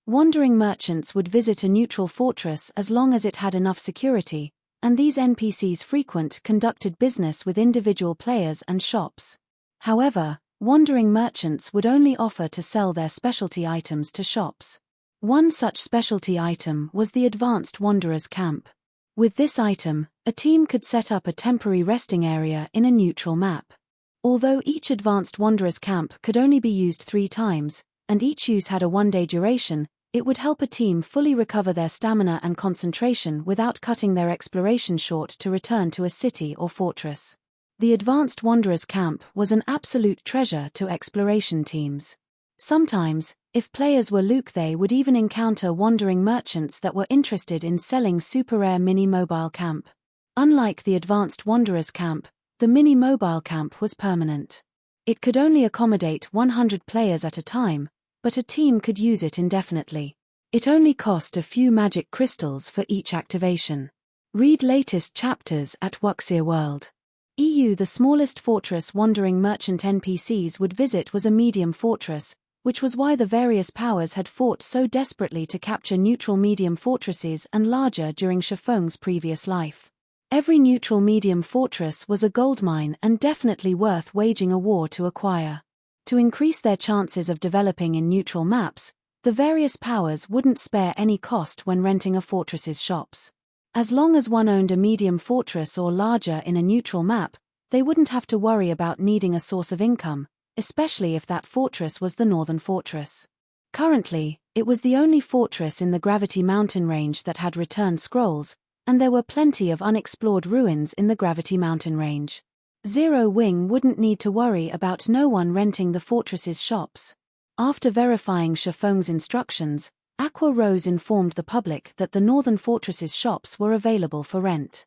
Wandering merchants would visit a neutral fortress as long as it had enough security, and these NPCs conducted business with individual players and shops. However, wandering merchants would only offer to sell their specialty items to shops. One such specialty item was the Advanced Wanderer's Camp. With this item, a team could set up a temporary resting area in a neutral map. Although each Advanced Wanderer's Camp could only be used 3 times, and each use had a 1-day duration, it would help a team fully recover their stamina and concentration without cutting their exploration short to return to a city or fortress. The Advanced Wanderer's Camp was an absolute treasure to exploration teams. Sometimes, if players were lucky, they would even encounter wandering merchants that were interested in selling super rare mini mobile camp. Unlike the Advanced Wanderer's Camp, the mini mobile camp was permanent. It could only accommodate 100 players at a time, but a team could use it indefinitely. It only cost a few magic crystals for each activation. Read latest chapters at Wuxia World. The smallest fortress wandering merchant NPCs would visit was a medium fortress, which was why the various powers had fought so desperately to capture neutral medium fortresses and larger during Shifeng's previous life. Every neutral medium fortress was a goldmine and definitely worth waging a war to acquire. To increase their chances of developing in neutral maps, the various powers wouldn't spare any cost when renting a fortress's shops. As long as one owned a medium fortress or larger in a neutral map, they wouldn't have to worry about needing a source of income, especially if that fortress was the Northern Fortress. Currently, it was the only fortress in the Gravity Mountain range that had return scrolls, and there were plenty of unexplored ruins in the Gravity Mountain range. Zero Wing wouldn't need to worry about no one renting the fortress's shops. After verifying Shifeng's instructions, Aqua Rose informed the public that the Northern Fortress's shops were available for rent.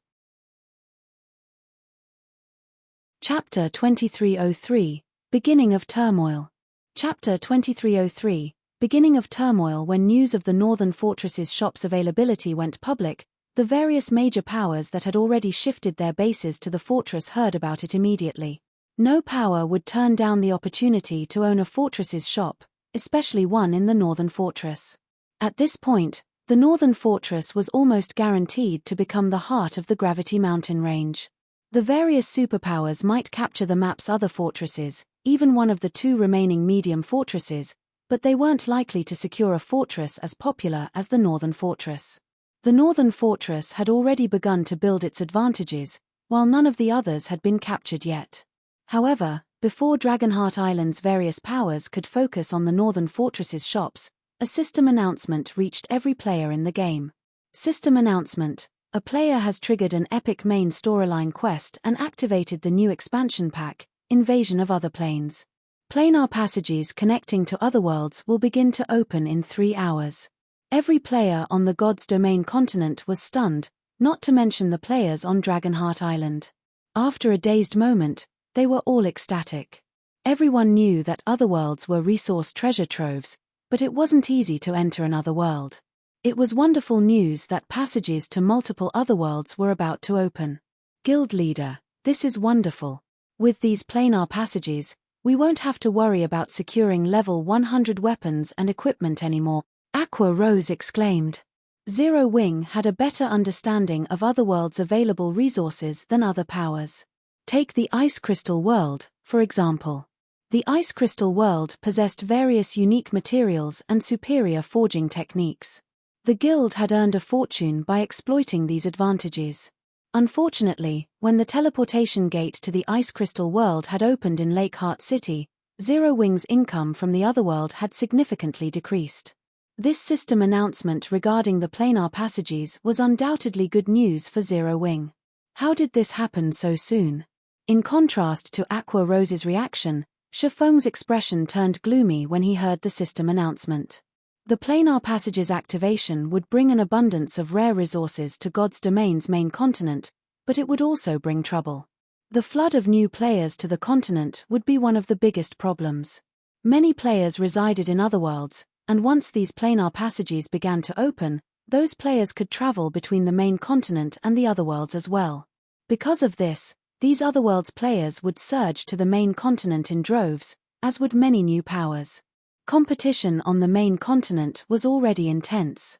Chapter 2303, Beginning of Turmoil. Chapter 2303, Beginning of Turmoil. When news of the Northern Fortress's shops' availability went public, the various major powers that had already shifted their bases to the fortress heard about it immediately. No power would turn down the opportunity to own a fortress's shop, especially one in the Northern Fortress. At this point, the Northern Fortress was almost guaranteed to become the heart of the Gravity Mountain range. The various superpowers might capture the map's other fortresses, even one of the two remaining medium fortresses, but they weren't likely to secure a fortress as popular as the Northern Fortress. The Northern Fortress had already begun to build its advantages, while none of the others had been captured yet. However, before Dragonheart Island's various powers could focus on the Northern Fortress's shops, a system announcement reached every player in the game. System announcement: a player has triggered an epic main storyline quest and activated the new expansion pack, Invasion of Other Planes. Planar passages connecting to other worlds will begin to open in 3 hours. Every player on the God's Domain continent was stunned, not to mention the players on Dragonheart Island. After a dazed moment, they were all ecstatic. Everyone knew that other worlds were resource treasure troves, but it wasn't easy to enter another world. It was wonderful news that passages to multiple other worlds were about to open. Guild Leader: this is wonderful. With these planar passages, we won't have to worry about securing level 100 weapons and equipment anymore, Aqua Rose exclaimed. Zero Wing had a better understanding of other worlds' available resources than other powers. Take the Ice Crystal World, for example. The Ice Crystal World possessed various unique materials and superior forging techniques. The guild had earned a fortune by exploiting these advantages. Unfortunately, when the teleportation gate to the Ice Crystal World had opened in Lakeheart City, Zero Wing's income from the other world had significantly decreased. This system announcement regarding the planar passages was undoubtedly good news for Zero Wing. How did this happen so soon? In contrast to Aqua Rose's reaction, Shifeng's expression turned gloomy when he heard the system announcement. The planar passage's activation would bring an abundance of rare resources to God's Domain's main continent, but it would also bring trouble. The flood of new players to the continent would be one of the biggest problems. Many players resided in other worlds, and once these planar passages began to open, those players could travel between the main continent and the other worlds as well. Because of this, these other worlds' players would surge to the main continent in droves, as would many new powers. Competition on the main continent was already intense.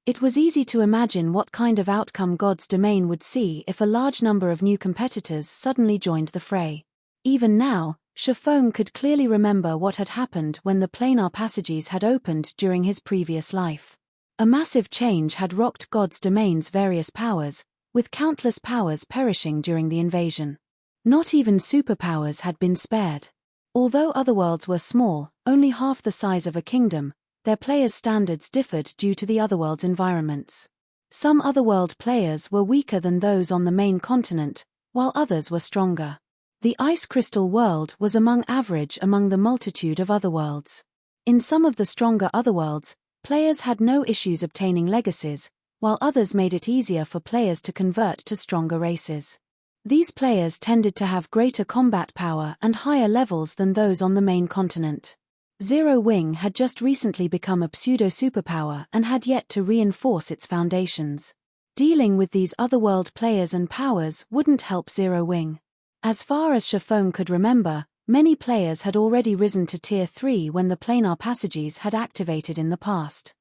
It was easy to imagine what kind of outcome God's Domain would see if a large number of new competitors suddenly joined the fray. Even now, Shifeng could clearly remember what had happened when the planar passages had opened during his previous life. A massive change had rocked God's Domain's various powers, with countless powers perishing during the invasion. Not even superpowers had been spared. Although other worlds were small, only half the size of a kingdom, their players' standards differed due to the otherworld's environments. Some otherworld players were weaker than those on the main continent, while others were stronger. The Ice Crystal World was among average among the multitude of otherworlds. In some of the stronger otherworlds, players had no issues obtaining legacies, while others made it easier for players to convert to stronger races. These players tended to have greater combat power and higher levels than those on the main continent. Zero Wing had just recently become a pseudo-superpower and had yet to reinforce its foundations. Dealing with these otherworld players and powers wouldn't help Zero Wing. As far as Shifeng could remember, many players had already risen to Tier 3 when the planar passages had activated in the past.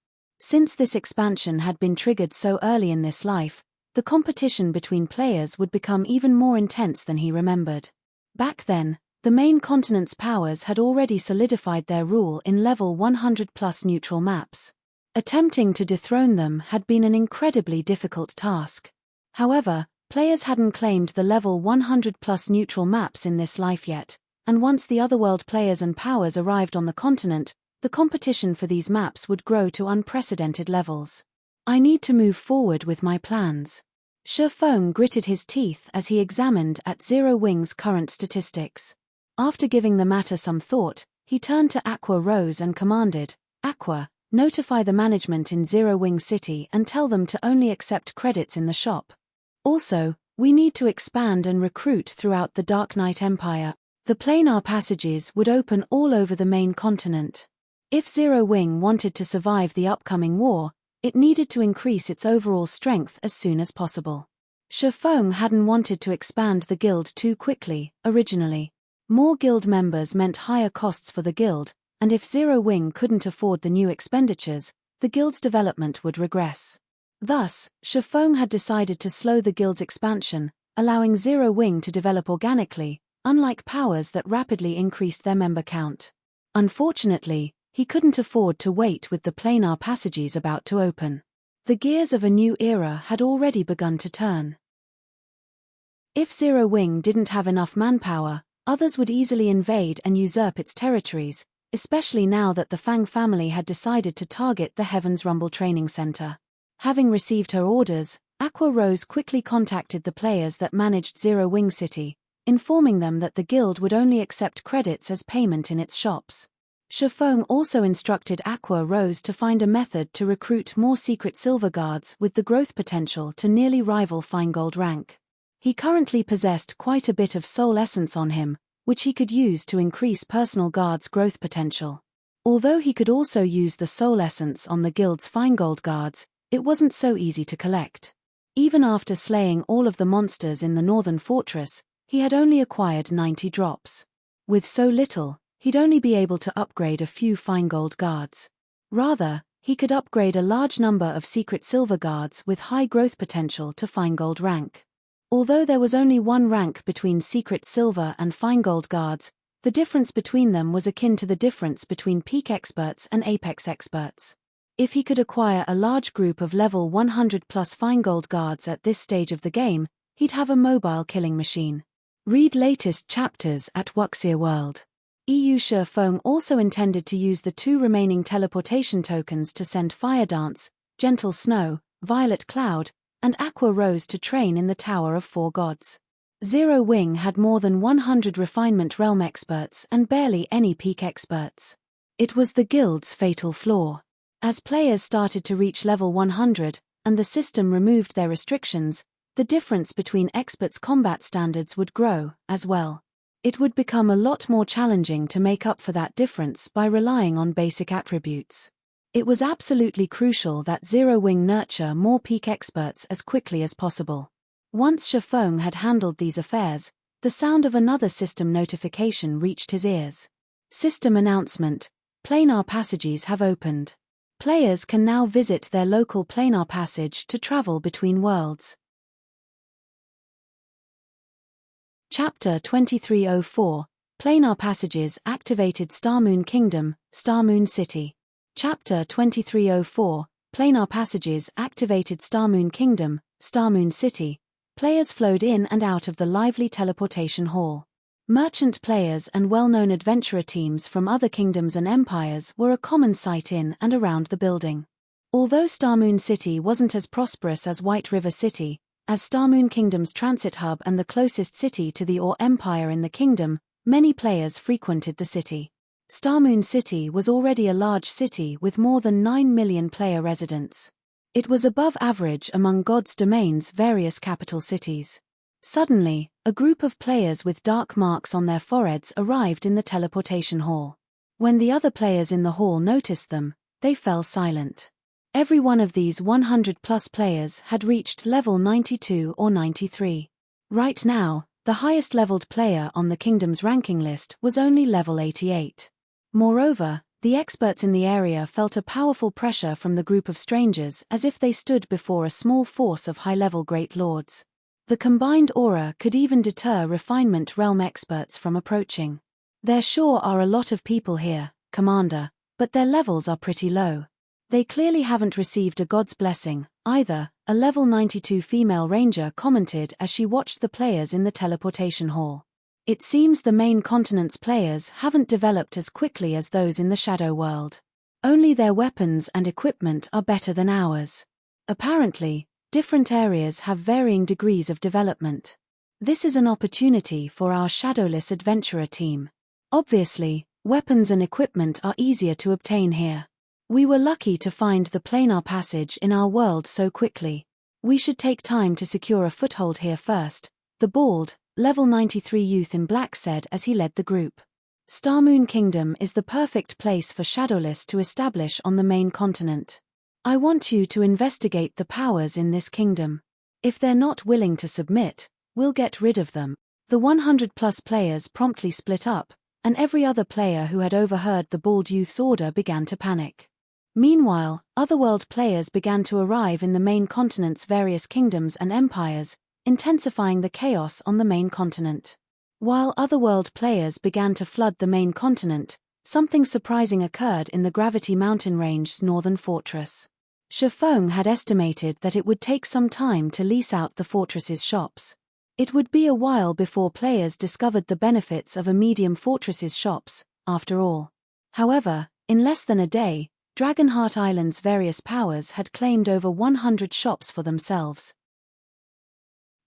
Since this expansion had been triggered so early in this life, the competition between players would become even more intense than he remembered. Back then, the main continent's powers had already solidified their rule in level 100+ neutral maps. Attempting to dethrone them had been an incredibly difficult task. However, players hadn't claimed the level 100+ neutral maps in this life yet, and once the otherworld players and powers arrived on the continent, the competition for these maps would grow to unprecedented levels. I need to move forward with my plans. Shifeng gritted his teeth as he examined at Zero Wing's current statistics. After giving the matter some thought, he turned to Aqua Rose and commanded, "Aqua, notify the management in Zero Wing City and tell them to only accept credits in the shop. Also, we need to expand and recruit throughout the Dark Knight Empire. The planar passages would open all over the main continent. If Zero Wing wanted to survive the upcoming war, it needed to increase its overall strength as soon as possible." Shifeng hadn't wanted to expand the guild too quickly, originally. More guild members meant higher costs for the guild, and if Zero Wing couldn't afford the new expenditures, the guild's development would regress. Thus, Shifeng had decided to slow the guild's expansion, allowing Zero Wing to develop organically, unlike powers that rapidly increased their member count. Unfortunately, he couldn't afford to wait with the planar passages about to open. The gears of a new era had already begun to turn. If Zero Wing didn't have enough manpower, others would easily invade and usurp its territories, especially now that the Fang family had decided to target the Heaven's Rumble Training Center. Having received her orders, Aqua Rose quickly contacted the players that managed Zero Wing City, informing them that the guild would only accept credits as payment in its shops. Shifeng also instructed Aqua Rose to find a method to recruit more secret silver guards with the growth potential to nearly rival fine gold rank. He currently possessed quite a bit of soul essence on him, which he could use to increase personal guards' growth potential. Although he could also use the soul essence on the guild's fine gold guards, it wasn't so easy to collect. Even after slaying all of the monsters in the northern fortress, he had only acquired 90 drops. With so little, he'd only be able to upgrade a few fine gold guards. Rather, he could upgrade a large number of secret silver guards with high growth potential to fine gold rank. Although there was only one rank between secret silver and fine gold guards, the difference between them was akin to the difference between peak experts and apex experts. If he could acquire a large group of level 100 plus fine gold guards at this stage of the game, he'd have a mobile killing machine. Read latest chapters at Wuxia World. Shifeng also intended to use the 2 remaining teleportation tokens to send Fire Dance, Gentle Snow, Violet Cloud, and Aqua Rose to train in the Tower of Four Gods. Zero Wing had more than 100 refinement realm experts and barely any peak experts. It was the guild's fatal flaw. As players started to reach level 100, and the system removed their restrictions, the difference between experts' combat standards would grow, as well. It would become a lot more challenging to make up for that difference by relying on basic attributes. It was absolutely crucial that Zero Wing nurture more peak experts as quickly as possible. Once Shifeng had handled these affairs, the sound of another system notification reached his ears. System announcement: planar passages have opened. Players can now visit their local planar passage to travel between worlds. Chapter 2304, Planar Passages activated Starmoon Kingdom, Starmoon City. Chapter 2304, Planar Passages activated Starmoon Kingdom, Starmoon City. Players flowed in and out of the lively teleportation hall. Merchant players and well-known adventurer teams from other kingdoms and empires were a common sight in and around the building. Although Starmoon City wasn't as prosperous as White River City, as Starmoon Kingdom's transit hub and the closest city to the Or Empire in the kingdom, many players frequented the city. Starmoon City was already a large city with more than 9 million player residents. It was above average among God's Domain's various capital cities. Suddenly, a group of players with dark marks on their foreheads arrived in the teleportation hall. When the other players in the hall noticed them, they fell silent. Every one of these 100-plus players had reached level 92 or 93. Right now, the highest-leveled player on the kingdom's ranking list was only level 88. Moreover, the experts in the area felt a powerful pressure from the group of strangers as if they stood before a small force of high-level great lords. The combined aura could even deter refinement realm experts from approaching. "There sure are a lot of people here, Commander, but their levels are pretty low. They clearly haven't received a god's blessing, either," a level 92 female ranger commented as she watched the players in the teleportation hall. "It seems the main continent's players haven't developed as quickly as those in the shadow world. Only their weapons and equipment are better than ours. Apparently, different areas have varying degrees of development. This is an opportunity for our shadowless adventurer team. Obviously, Weapons and equipment are easier to obtain here. We were lucky to find the planar passage in our world so quickly. We should take time to secure a foothold here first, the bald, level 93 youth in black said as he led the group. Starmoon Kingdom is the perfect place for Shadowless to establish on the main continent. I want you to investigate the powers in this kingdom. If they're not willing to submit, we'll get rid of them. The 100-plus players promptly split up, and every other player who had overheard the bald youth's order began to panic. Meanwhile, otherworld players began to arrive in the main continent's various kingdoms and empires, intensifying the chaos on the main continent. While otherworld players began to flood the main continent, something surprising occurred in the Gravity Mountain Range's northern fortress. Shifeng had estimated that it would take some time to lease out the fortress's shops. It would be a while before players discovered the benefits of a medium fortress's shops, after all. However, in less than a day, Dragonheart Island's various powers had claimed over 100 shops for themselves.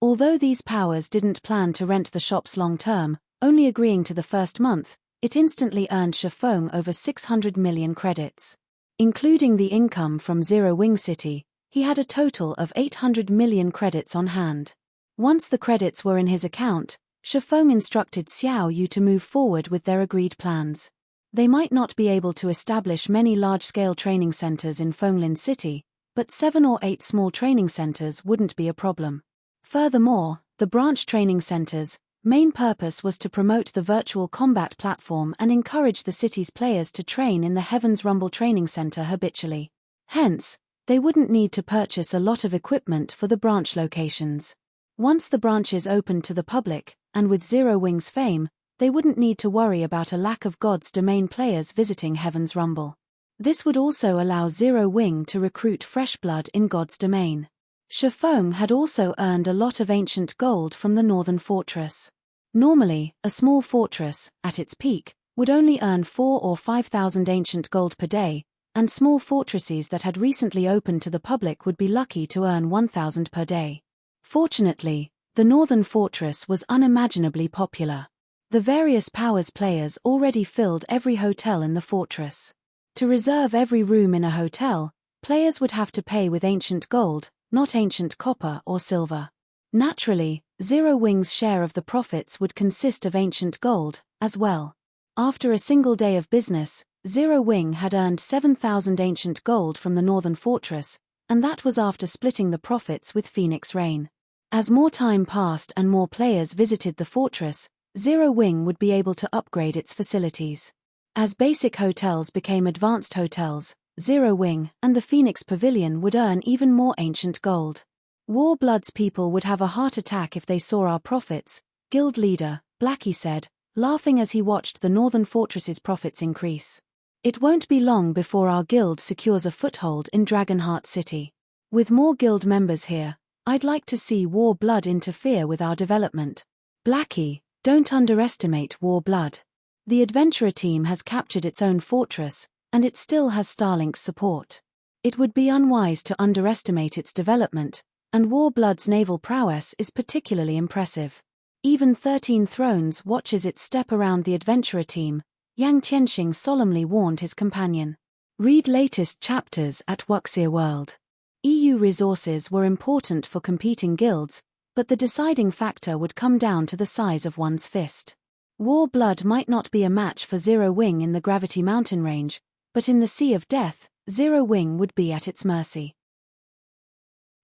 Although these powers didn't plan to rent the shops long-term, only agreeing to the first month, it instantly earned Shifeng over 600 million credits. Including the income from Zero Wing City, he had a total of 800 million credits on hand. Once the credits were in his account, Shifeng instructed Xiao Yu to move forward with their agreed plans. They might not be able to establish many large-scale training centers in Fenglin City, but 7 or 8 small training centers wouldn't be a problem. Furthermore, the branch training centers' main purpose was to promote the virtual combat platform and encourage the city's players to train in the Heaven's Rumble Training Center habitually. Hence, they wouldn't need to purchase a lot of equipment for the branch locations. Once the branches opened to the public, and with Zero Wing's fame, they wouldn't need to worry about a lack of God's Domain players visiting Heaven's Rumble. This would also allow Zero Wing to recruit fresh blood in God's Domain. Shifeng had also earned a lot of ancient gold from the Northern Fortress. Normally, a small fortress, at its peak, would only earn 4 or 5,000 ancient gold per day, and small fortresses that had recently opened to the public would be lucky to earn 1,000 per day. Fortunately, the Northern Fortress was unimaginably popular. The various powers players already filled every hotel in the fortress. To reserve every room in a hotel, players would have to pay with ancient gold, not ancient copper or silver. Naturally, Zero Wing's share of the profits would consist of ancient gold, as well. After a single day of business, Zero Wing had earned 7,000 ancient gold from the Northern Fortress, and that was after splitting the profits with Phoenix Rain. As more time passed and more players visited the fortress, Zero Wing would be able to upgrade its facilities. As basic hotels became advanced hotels, Zero Wing and the Phoenix Pavilion would earn even more ancient gold. Warblood's people would have a heart attack if they saw our profits, guild leader, Blackie said, laughing as he watched the Northern Fortress's profits increase. It won't be long before our guild secures a foothold in Dragonheart City. With more guild members here, I'd like to see Warblood interfere with our development. Blackie, don't underestimate Warblood. The adventurer team has captured its own fortress, and it still has Starlink's support. It would be unwise to underestimate its development, and Warblood's naval prowess is particularly impressive. Even 13 Thrones watches its step around the adventurer team, Yang Tianxing solemnly warned his companion. Read latest chapters at Wuxia World. EU resources were important for competing guilds, but the deciding factor would come down to the size of one's fist. Warblood might not be a match for Zero Wing in the Gravity Mountain Range, but in the Sea of Death, Zero Wing would be at its mercy.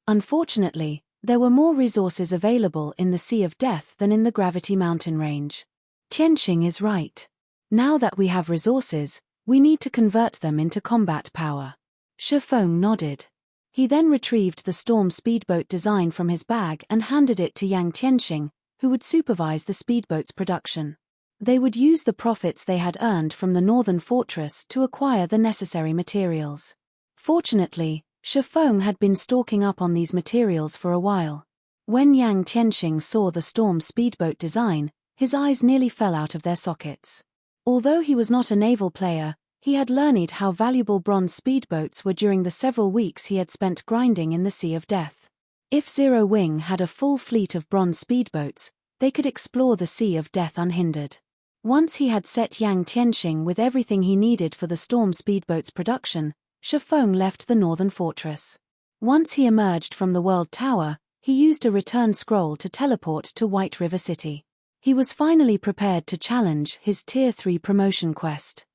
Unfortunately, there were more resources available in the Sea of Death than in the Gravity Mountain Range. Tianxing is right. Now that we have resources, we need to convert them into combat power. Shifeng nodded. He then retrieved the Storm speedboat design from his bag and handed it to Yang Tianxing, who would supervise the speedboat's production. They would use the profits they had earned from the Northern Fortress to acquire the necessary materials. Fortunately, Shifeng had been stocking up on these materials for a while. When Yang Tianxing saw the Storm speedboat design, his eyes nearly fell out of their sockets. Although he was not a naval player, he had learned how valuable bronze speedboats were during the several weeks he had spent grinding in the Sea of Death. If Zero Wing had a full fleet of bronze speedboats, they could explore the Sea of Death unhindered. Once he had set Yang Tianxing with everything he needed for the Storm speedboat's production, Shifeng left the northern fortress. Once he emerged from the World Tower, he used a return scroll to teleport to White River City. He was finally prepared to challenge his Tier 3 promotion quest.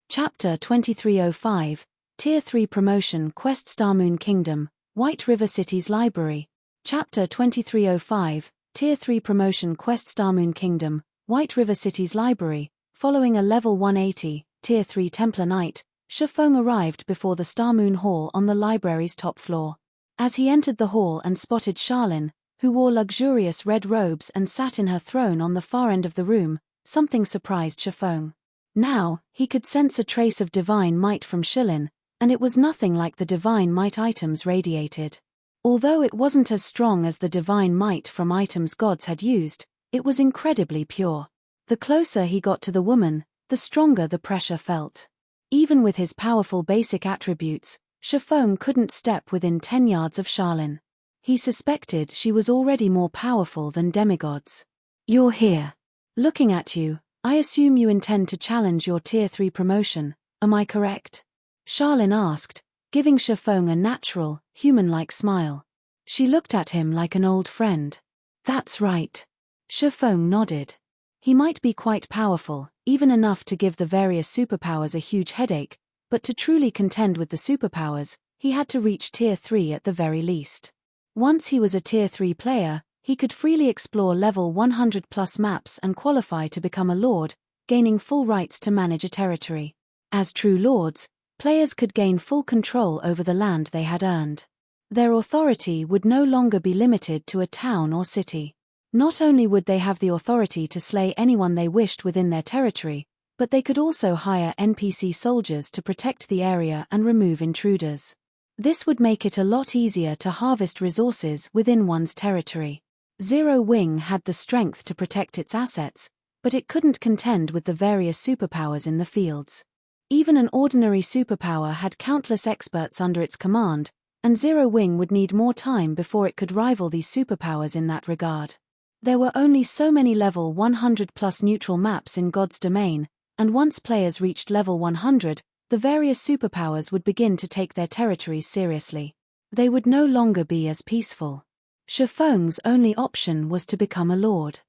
Chapter 2305, Tier 3 Promotion Quest Starmoon Kingdom, White River City's Library. Chapter 2305, Tier 3 Promotion Quest Starmoon Kingdom, White River City's Library. Following a level 180, Tier 3 Templar Knight, Shifeng arrived before the Starmoon Hall on the library's top floor. As he entered the hall and spotted Charlene, who wore luxurious red robes and sat in her throne on the far end of the room, something surprised Shifeng. Now, he could sense a trace of divine might from Charlene, and it was nothing like the divine might items radiated. Although it wasn't as strong as the divine might from items gods had used, it was incredibly pure. The closer he got to the woman, the stronger the pressure felt. Even with his powerful basic attributes, Shifeng couldn't step within 10 yards of Charlene. He suspected she was already more powerful than demigods. "You're here. Looking at you, I assume you intend to challenge your Tier 3 promotion, am I correct?" Charlene asked, giving Shifeng a natural, human-like smile. She looked at him like an old friend. "That's right." Shifeng nodded. He might be quite powerful, even enough to give the various superpowers a huge headache, but to truly contend with the superpowers, he had to reach Tier 3 at the very least. Once he was a Tier 3 player, he could freely explore level 100+ maps and qualify to become a lord, gaining full rights to manage a territory. As true lords, players could gain full control over the land they had earned. Their authority would no longer be limited to a town or city. Not only would they have the authority to slay anyone they wished within their territory, but they could also hire NPC soldiers to protect the area and remove intruders. This would make it a lot easier to harvest resources within one's territory. Zero Wing had the strength to protect its assets, but it couldn't contend with the various superpowers in the fields. Even an ordinary superpower had countless experts under its command, and Zero Wing would need more time before it could rival these superpowers in that regard. There were only so many level 100+ neutral maps in God's domain, and once players reached level 100, the various superpowers would begin to take their territories seriously. They would no longer be as peaceful. Shifeng's only option was to become a lord.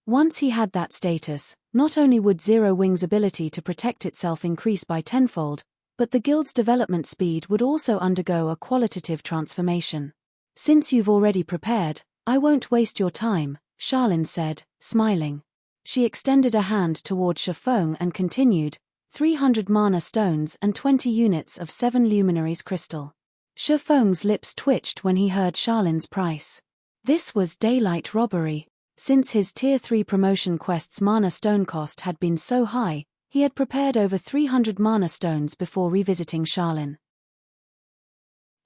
Once he had that status, not only would Zero Wing's ability to protect itself increase by tenfold, but the guild's development speed would also undergo a qualitative transformation. "Since you've already prepared, I won't waste your time," Charlene said, smiling. She extended a hand toward Shifeng and continued, 300 mana stones and 20 units of 7 luminaries crystal. Shifeng's lips twitched when he heard Charlene's price. This was daylight robbery. Since his Tier 3 promotion quest's mana stone cost had been so high, he had prepared over 300 mana stones before revisiting Charlene.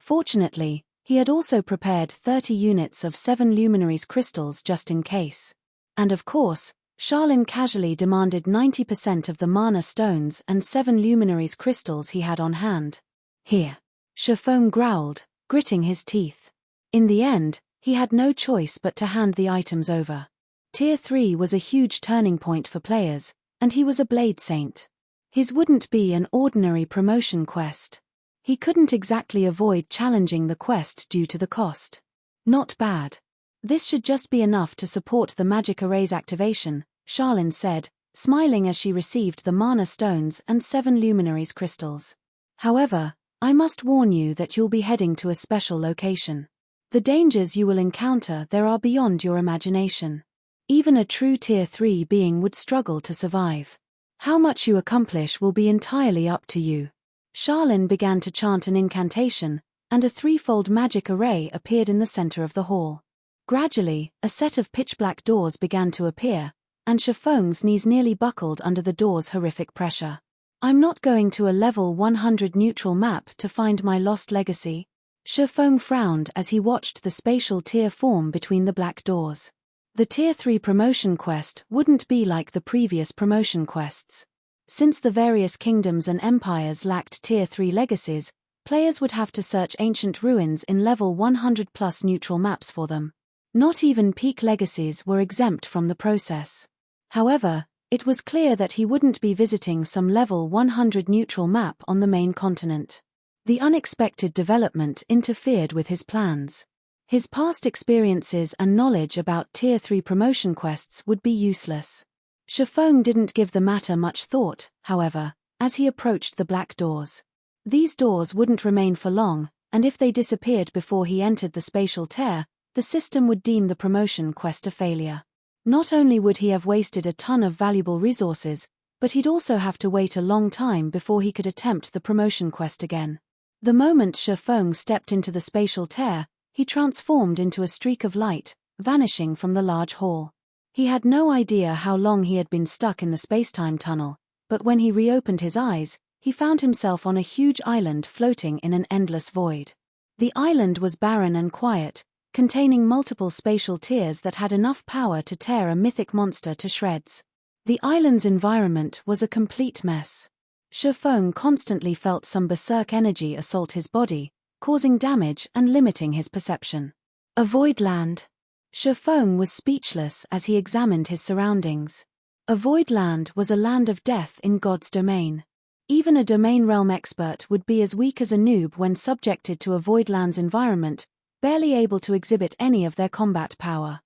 Fortunately, he had also prepared 30 units of 7 luminaries crystals just in case. And of course, Charlene casually demanded 90% of the mana stones and 7 luminaries crystals he had on hand. "Here." Shifeng growled, gritting his teeth. In the end, he had no choice but to hand the items over. Tier 3 was a huge turning point for players, and he was a Blade Saint. His wouldn't be an ordinary promotion quest. He couldn't exactly avoid challenging the quest due to the cost. Not bad. "This should just be enough to support the magic array's activation," Charlene said, smiling as she received the mana stones and 7 luminaries crystals. "However, I must warn you that you'll be heading to a special location. The dangers you will encounter there are beyond your imagination. Even a true Tier 3 being would struggle to survive. How much you accomplish will be entirely up to you." Charlene began to chant an incantation, and a threefold magic array appeared in the center of the hall. Gradually, a set of pitch-black doors began to appear, and Shifeng's knees nearly buckled under the door's horrific pressure. "I'm not going to a level 100 neutral map to find my lost legacy." Shifeng frowned as he watched the spatial tier form between the black doors. The Tier 3 promotion quest wouldn't be like the previous promotion quests. Since the various kingdoms and empires lacked Tier 3 legacies, players would have to search ancient ruins in level 100+ neutral maps for them. Not even peak legacies were exempt from the process. However, it was clear that he wouldn't be visiting some level 100 neutral map on the main continent. The unexpected development interfered with his plans. His past experiences and knowledge about Tier 3 promotion quests would be useless. Shifeng didn't give the matter much thought, however, as he approached the black doors. These doors wouldn't remain for long, and if they disappeared before he entered the spatial tear, the system would deem the promotion quest a failure. Not only would he have wasted a ton of valuable resources, but he'd also have to wait a long time before he could attempt the promotion quest again. The moment Shifeng stepped into the spatial tear, he transformed into a streak of light, vanishing from the large hall. He had no idea how long he had been stuck in the spacetime tunnel, but when he reopened his eyes, he found himself on a huge island floating in an endless void. The island was barren and quiet, containing multiple spatial tiers that had enough power to tear a mythic monster to shreds. The island's environment was a complete mess. Shifeng constantly felt some berserk energy assault his body, causing damage and limiting his perception. A void land. Shifeng was speechless as he examined his surroundings. A void land was a land of death in God's domain. Even a domain realm expert would be as weak as a noob when subjected to a void land's environment, barely able to exhibit any of their combat power.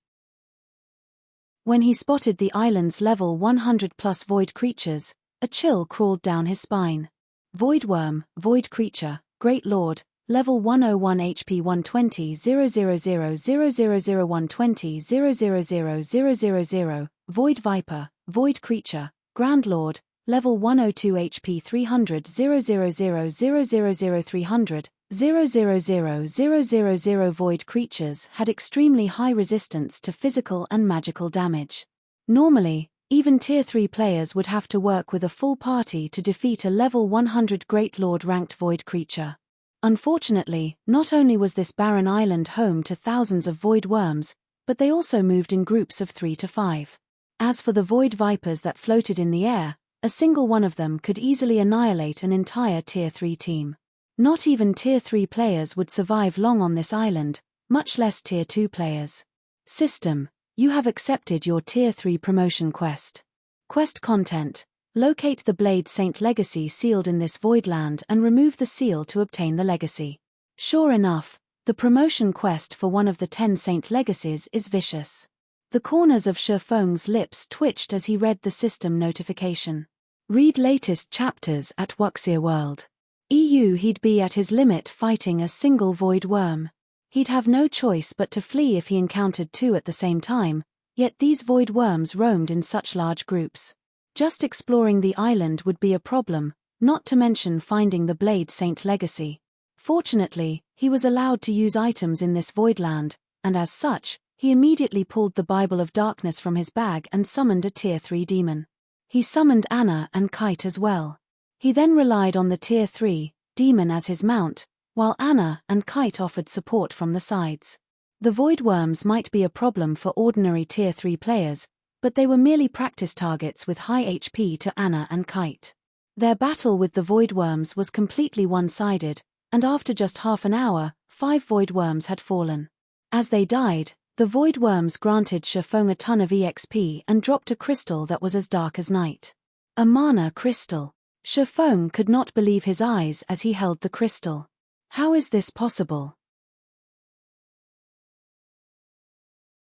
When he spotted the island's level 100+ void creatures, a chill crawled down his spine. Void worm, void creature, great lord, level 101 HP 120 000000120 0000000, void viper, void creature, grand lord, level 102 HP 300 000000300 0000000 void creatures had extremely high resistance to physical and magical damage. Normally, even Tier 3 players would have to work with a full party to defeat a level 100 Great Lord ranked void creature. Unfortunately, not only was this barren island home to thousands of void worms, but they also moved in groups of 3 to 5. As for the void vipers that floated in the air, a single one of them could easily annihilate an entire Tier 3 team. Not even Tier 3 players would survive long on this island, much less Tier 2 players. System: you have accepted your Tier 3 promotion quest. Quest content: locate the Blade Saint legacy sealed in this void land and remove the seal to obtain the legacy. Sure enough, the promotion quest for one of the 10 Saint legacies is vicious. The corners of Shifeng's lips twitched as he read the system notification. Read latest chapters at Wuxia World. He'd be at his limit fighting a single void worm. He'd have no choice but to flee if he encountered 2 at the same time, yet these void worms roamed in such large groups. Just exploring the island would be a problem, not to mention finding the Blade Saint legacy. Fortunately, he was allowed to use items in this void land, and as such, he immediately pulled the Bible of Darkness from his bag and summoned a Tier 3 demon. He summoned Anna and Kite as well. He then relied on the Tier 3 demon as his mount, while Anna and Kite offered support from the sides. The void worms might be a problem for ordinary Tier 3 players, but they were merely practice targets with high HP to Anna and Kite. Their battle with the void worms was completely one-sided, and after just half an hour, 5 void worms had fallen. As they died, the void worms granted Shifeng a ton of EXP and dropped a crystal that was as dark as night. A mana crystal. Shifeng could not believe his eyes as he held the crystal. How is this possible?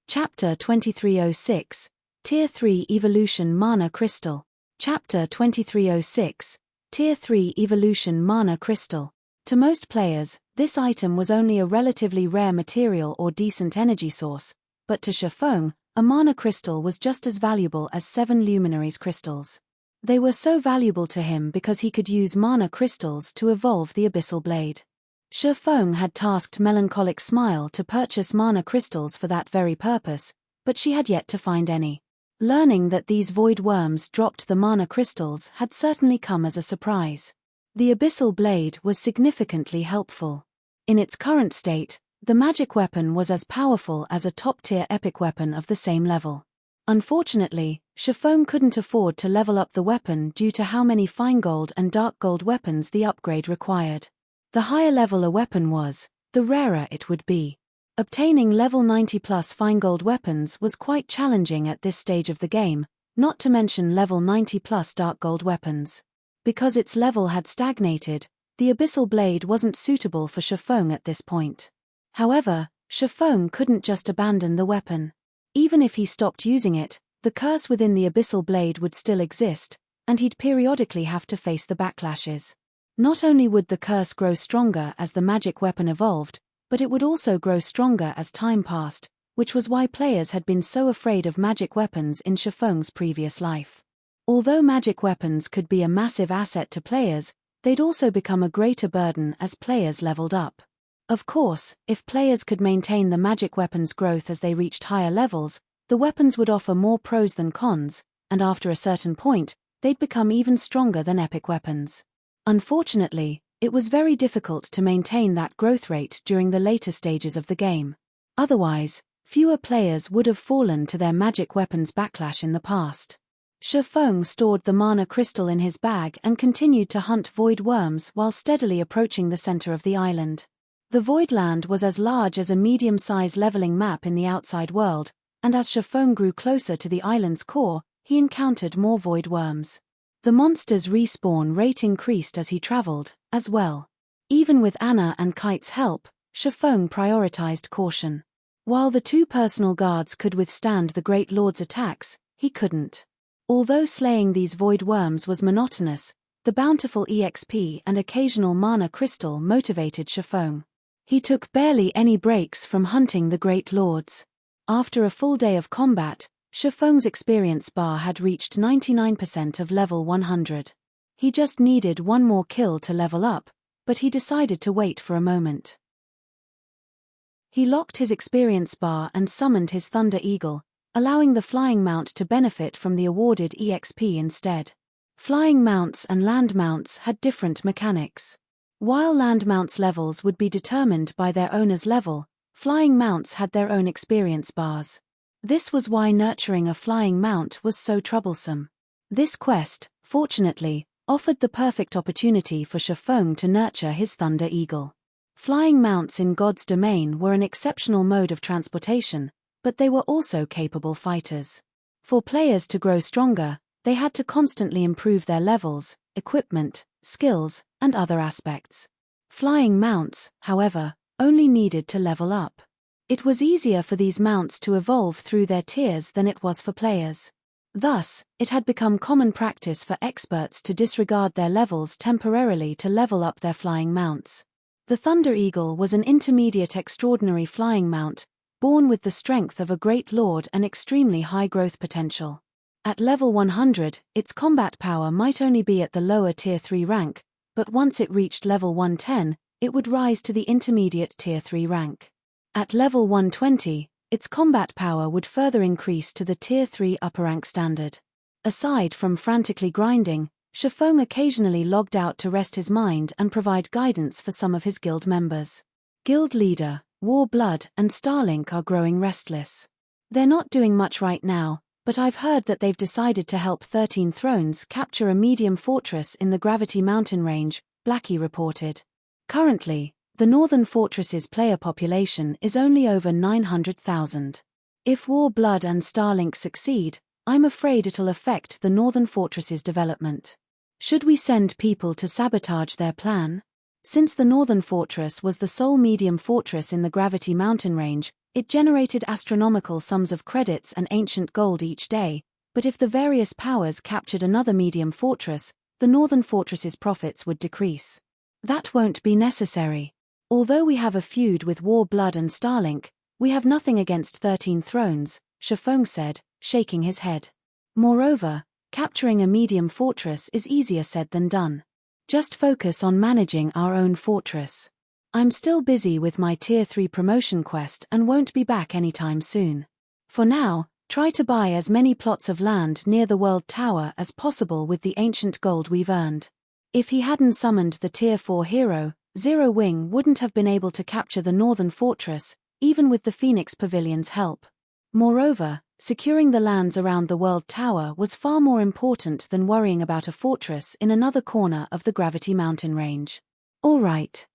Chapter 2306, Tier 3 Evolution Mana Crystal. Chapter 2306, Tier 3 Evolution Mana Crystal. To most players, this item was only a relatively rare material or decent energy source, but to Shifeng, a mana crystal was just as valuable as 7 luminaries crystals. They were so valuable to him because he could use mana crystals to evolve the Abyssal Blade. Shifeng had tasked Melancholic Smile to purchase mana crystals for that very purpose, but she had yet to find any. Learning that these void worms dropped the mana crystals had certainly come as a surprise. The Abyssal Blade was significantly helpful. In its current state, the magic weapon was as powerful as a top-tier epic weapon of the same level. Unfortunately, Shifeng couldn't afford to level up the weapon due to how many fine gold and dark gold weapons the upgrade required. The higher level a weapon was, the rarer it would be. Obtaining level 90 plus fine gold weapons was quite challenging at this stage of the game, not to mention level 90 plus dark gold weapons. Because its level had stagnated, the abyssal blade wasn't suitable for Shifeng at this point. However, Shifeng couldn't just abandon the weapon. Even if he stopped using it, the curse within the abyssal blade would still exist, and he'd periodically have to face the backlashes. Not only would the curse grow stronger as the magic weapon evolved, but it would also grow stronger as time passed, which was why players had been so afraid of magic weapons in Shifeng's previous life. Although magic weapons could be a massive asset to players, they'd also become a greater burden as players leveled up. Of course, if players could maintain the magic weapons' growth as they reached higher levels, the weapons would offer more pros than cons, and after a certain point, they'd become even stronger than epic weapons. Unfortunately, it was very difficult to maintain that growth rate during the later stages of the game. Otherwise, fewer players would have fallen to their magic weapons backlash in the past. Shifeng stored the mana crystal in his bag and continued to hunt void worms while steadily approaching the center of the island. The void land was as large as a medium-sized leveling map in the outside world, and as Shifeng grew closer to the island's core, he encountered more void worms. The monster's respawn rate increased as he traveled, as well. Even with Anna and Kite's help, Shifeng prioritized caution. While the two personal guards could withstand the Great Lord's attacks, he couldn't. Although slaying these void worms was monotonous, the bountiful EXP and occasional mana crystal motivated Shifeng. He took barely any breaks from hunting the Great Lords. After a full day of combat, Shifeng's experience bar had reached 99% of level 100. He just needed one more kill to level up, but he decided to wait for a moment. He locked his experience bar and summoned his Thunder Eagle, allowing the flying mount to benefit from the awarded EXP instead. Flying mounts and land mounts had different mechanics. While land mounts' levels would be determined by their owner's level, flying mounts had their own experience bars. This was why nurturing a flying mount was so troublesome. This quest, fortunately, offered the perfect opportunity for Shifeng to nurture his Thunder Eagle. Flying mounts in God's domain were an exceptional mode of transportation, but they were also capable fighters. For players to grow stronger, they had to constantly improve their levels, equipment, skills, and other aspects. Flying mounts, however, only needed to level up. It was easier for these mounts to evolve through their tiers than it was for players. Thus, it had become common practice for experts to disregard their levels temporarily to level up their flying mounts. The Thunder Eagle was an intermediate extraordinary flying mount, born with the strength of a great lord and extremely high growth potential. At level 100, its combat power might only be at the lower tier 3 rank, but once it reached level 110, it would rise to the intermediate tier 3 rank. At level 120, its combat power would further increase to the tier 3 upper rank standard. Aside from frantically grinding, Shifeng occasionally logged out to rest his mind and provide guidance for some of his guild members. Guild leader, Warblood, and Starlink are growing restless. They're not doing much right now, but I've heard that they've decided to help 13 Thrones capture a medium fortress in the Gravity Mountain range, Blackie reported. Currently, the Northern Fortress's player population is only over 900,000. If Warblood and Starlink succeed, I'm afraid it'll affect the Northern Fortress's development. Should we send people to sabotage their plan? Since the Northern Fortress was the sole medium fortress in the Gravity Mountain range, it generated astronomical sums of credits and ancient gold each day, but if the various powers captured another medium fortress, the Northern Fortress's profits would decrease. That won't be necessary. Although we have a feud with Warblood and Starlink, we have nothing against 13 Thrones, Shifeng said, shaking his head. Moreover, capturing a medium fortress is easier said than done. Just focus on managing our own fortress. I'm still busy with my tier 3 promotion quest and won't be back anytime soon. For now, try to buy as many plots of land near the World Tower as possible with the ancient gold we've earned. If he hadn't summoned the tier 4 hero, Zero Wing wouldn't have been able to capture the Northern Fortress, even with the Phoenix Pavilion's help. Moreover, securing the lands around the World Tower was far more important than worrying about a fortress in another corner of the Gravity Mountain range. All right.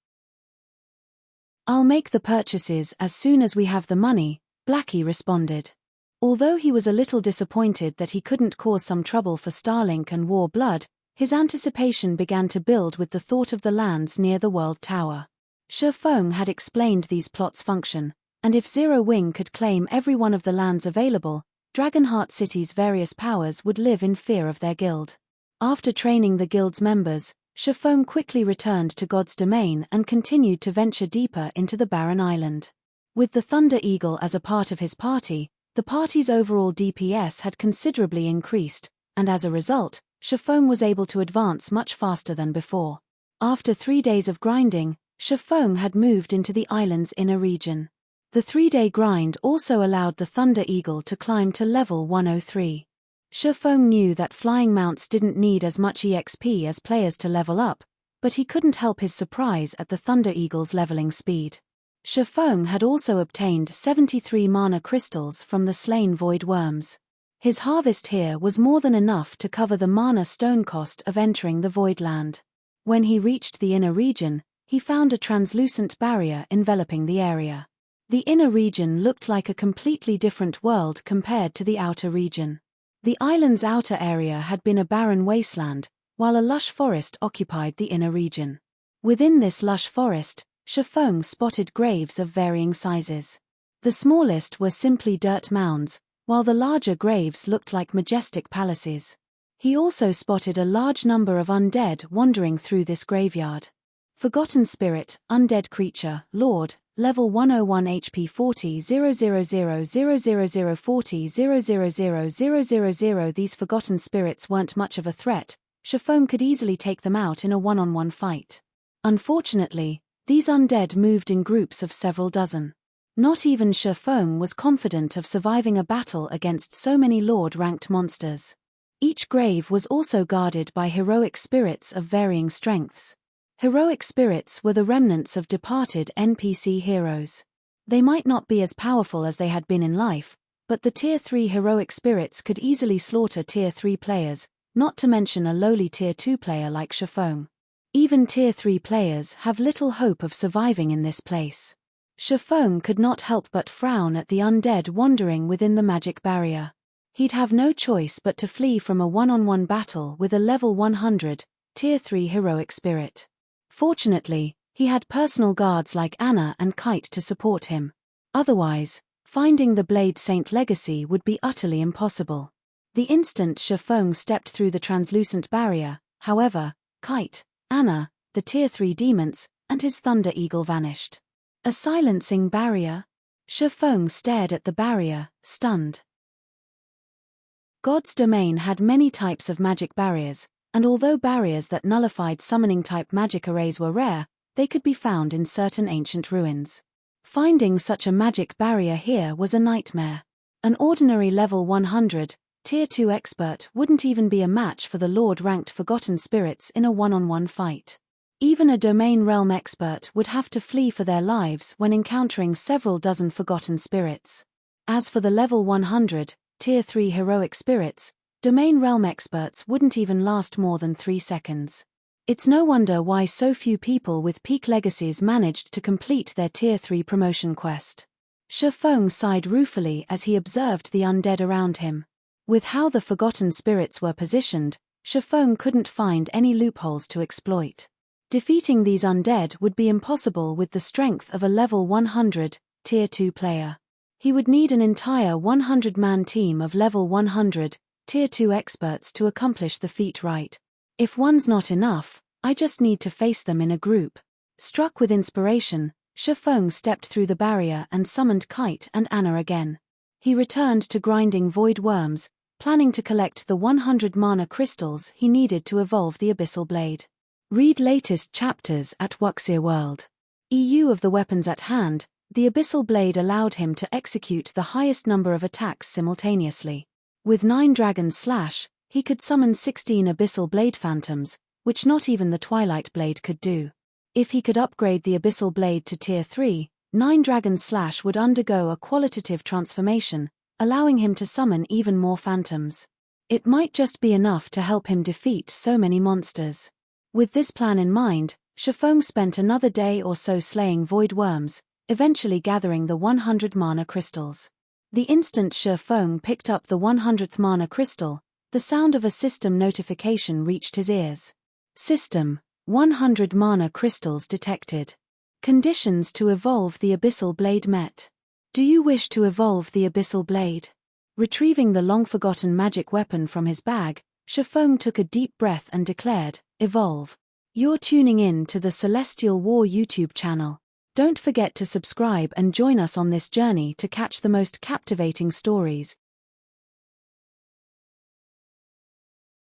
"I'll make the purchases as soon as we have the money," Blackie responded. Although he was a little disappointed that he couldn't cause some trouble for Starlink and War Blood, his anticipation began to build with the thought of the lands near the World Tower. Shi Feng had explained these plots' function, and if Zero Wing could claim every one of the lands available, Dragonheart City's various powers would live in fear of their guild. After training the guild's members, Shi Feng quickly returned to God's domain and continued to venture deeper into the barren island. With the Thunder Eagle as a part of his party, the party's overall DPS had considerably increased, and as a result, Shi Feng was able to advance much faster than before. After 3 days of grinding, Shi Feng had moved into the island's inner region. The 3-day grind also allowed the Thunder Eagle to climb to level 103. Shi Feng knew that flying mounts didn't need as much EXP as players to level up, but he couldn't help his surprise at the Thunder Eagle's leveling speed. Shi Feng had also obtained 73 mana crystals from the slain void worms. His harvest here was more than enough to cover the mana stone cost of entering the void land. When he reached the inner region, he found a translucent barrier enveloping the area. The inner region looked like a completely different world compared to the outer region. The island's outer area had been a barren wasteland, while a lush forest occupied the inner region. Within this lush forest, Shi Feng spotted graves of varying sizes. The smallest were simply dirt mounds, while the larger graves looked like majestic palaces. He also spotted a large number of undead wandering through this graveyard. Forgotten Spirit, Undead Creature, Lord, Level 101 HP 40 000 000 40 000 000. These forgotten spirits weren't much of a threat. Shi Feng could easily take them out in a one-on-one fight. Unfortunately, these undead moved in groups of several dozen. Not even Shi Feng was confident of surviving a battle against so many Lord-ranked monsters. Each grave was also guarded by heroic spirits of varying strengths. Heroic spirits were the remnants of departed NPC heroes. They might not be as powerful as they had been in life, but the Tier 3 heroic spirits could easily slaughter Tier 3 players, not to mention a lowly Tier 2 player like Shi Feng. Even Tier 3 players have little hope of surviving in this place. Shi Feng could not help but frown at the undead wandering within the magic barrier. He'd have no choice but to flee from a one-on-one battle with a level 100, Tier 3 heroic spirit. Fortunately, he had personal guards like Anna and Kite to support him. Otherwise, finding the Blade Saint legacy would be utterly impossible. The instant Shi Feng stepped through the translucent barrier, however, Kite, Anna, the Tier 3 demons, and his Thunder Eagle vanished. A silencing barrier? Shi Feng stared at the barrier, stunned. God's domain had many types of magic barriers, and although barriers that nullified summoning-type magic arrays were rare, they could be found in certain ancient ruins. Finding such a magic barrier here was a nightmare. An ordinary level 100, Tier 2 expert wouldn't even be a match for the Lord-ranked Forgotten Spirits in a one-on-one fight. Even a Domain Realm expert would have to flee for their lives when encountering several dozen Forgotten Spirits. As for the level 100, Tier 3 heroic spirits, Domain Realm experts wouldn't even last more than 3 seconds. It's no wonder why so few people with peak legacies managed to complete their Tier 3 promotion quest. Shi Feng sighed ruefully as he observed the undead around him. With how the Forgotten Spirits were positioned, Shi Feng couldn't find any loopholes to exploit. Defeating these undead would be impossible with the strength of a level 100, Tier 2 player. He would need an entire 100-man team of level 100, Tier 2 experts to accomplish the feat right. If one's not enough, I just need to face them in a group. Struck with inspiration, Shi Feng stepped through the barrier and summoned Kite and Anna again. He returned to grinding void worms, planning to collect the 100 mana crystals he needed to evolve the Abyssal Blade. Read latest chapters at Wuxia World. EU of the weapons at hand, the Abyssal Blade allowed him to execute the highest number of attacks simultaneously. With 9 Dragon Slash, he could summon 16 Abyssal Blade Phantoms, which not even the Twilight Blade could do. If he could upgrade the Abyssal Blade to Tier 3, 9 Dragon Slash would undergo a qualitative transformation, allowing him to summon even more phantoms. It might just be enough to help him defeat so many monsters. With this plan in mind, Shifeng spent another day or so slaying void worms, eventually gathering the 100 mana crystals. The instant Shifeng picked up the 100th mana crystal, the sound of a system notification reached his ears. System: 100 mana crystals detected. Conditions to evolve the Abyssal Blade met. Do you wish to evolve the Abyssal Blade? Retrieving the long-forgotten magic weapon from his bag, Shifeng took a deep breath and declared, "Evolve." You're tuning in to the Celestial War YouTube channel. Don't forget to subscribe and join us on this journey to catch the most captivating stories,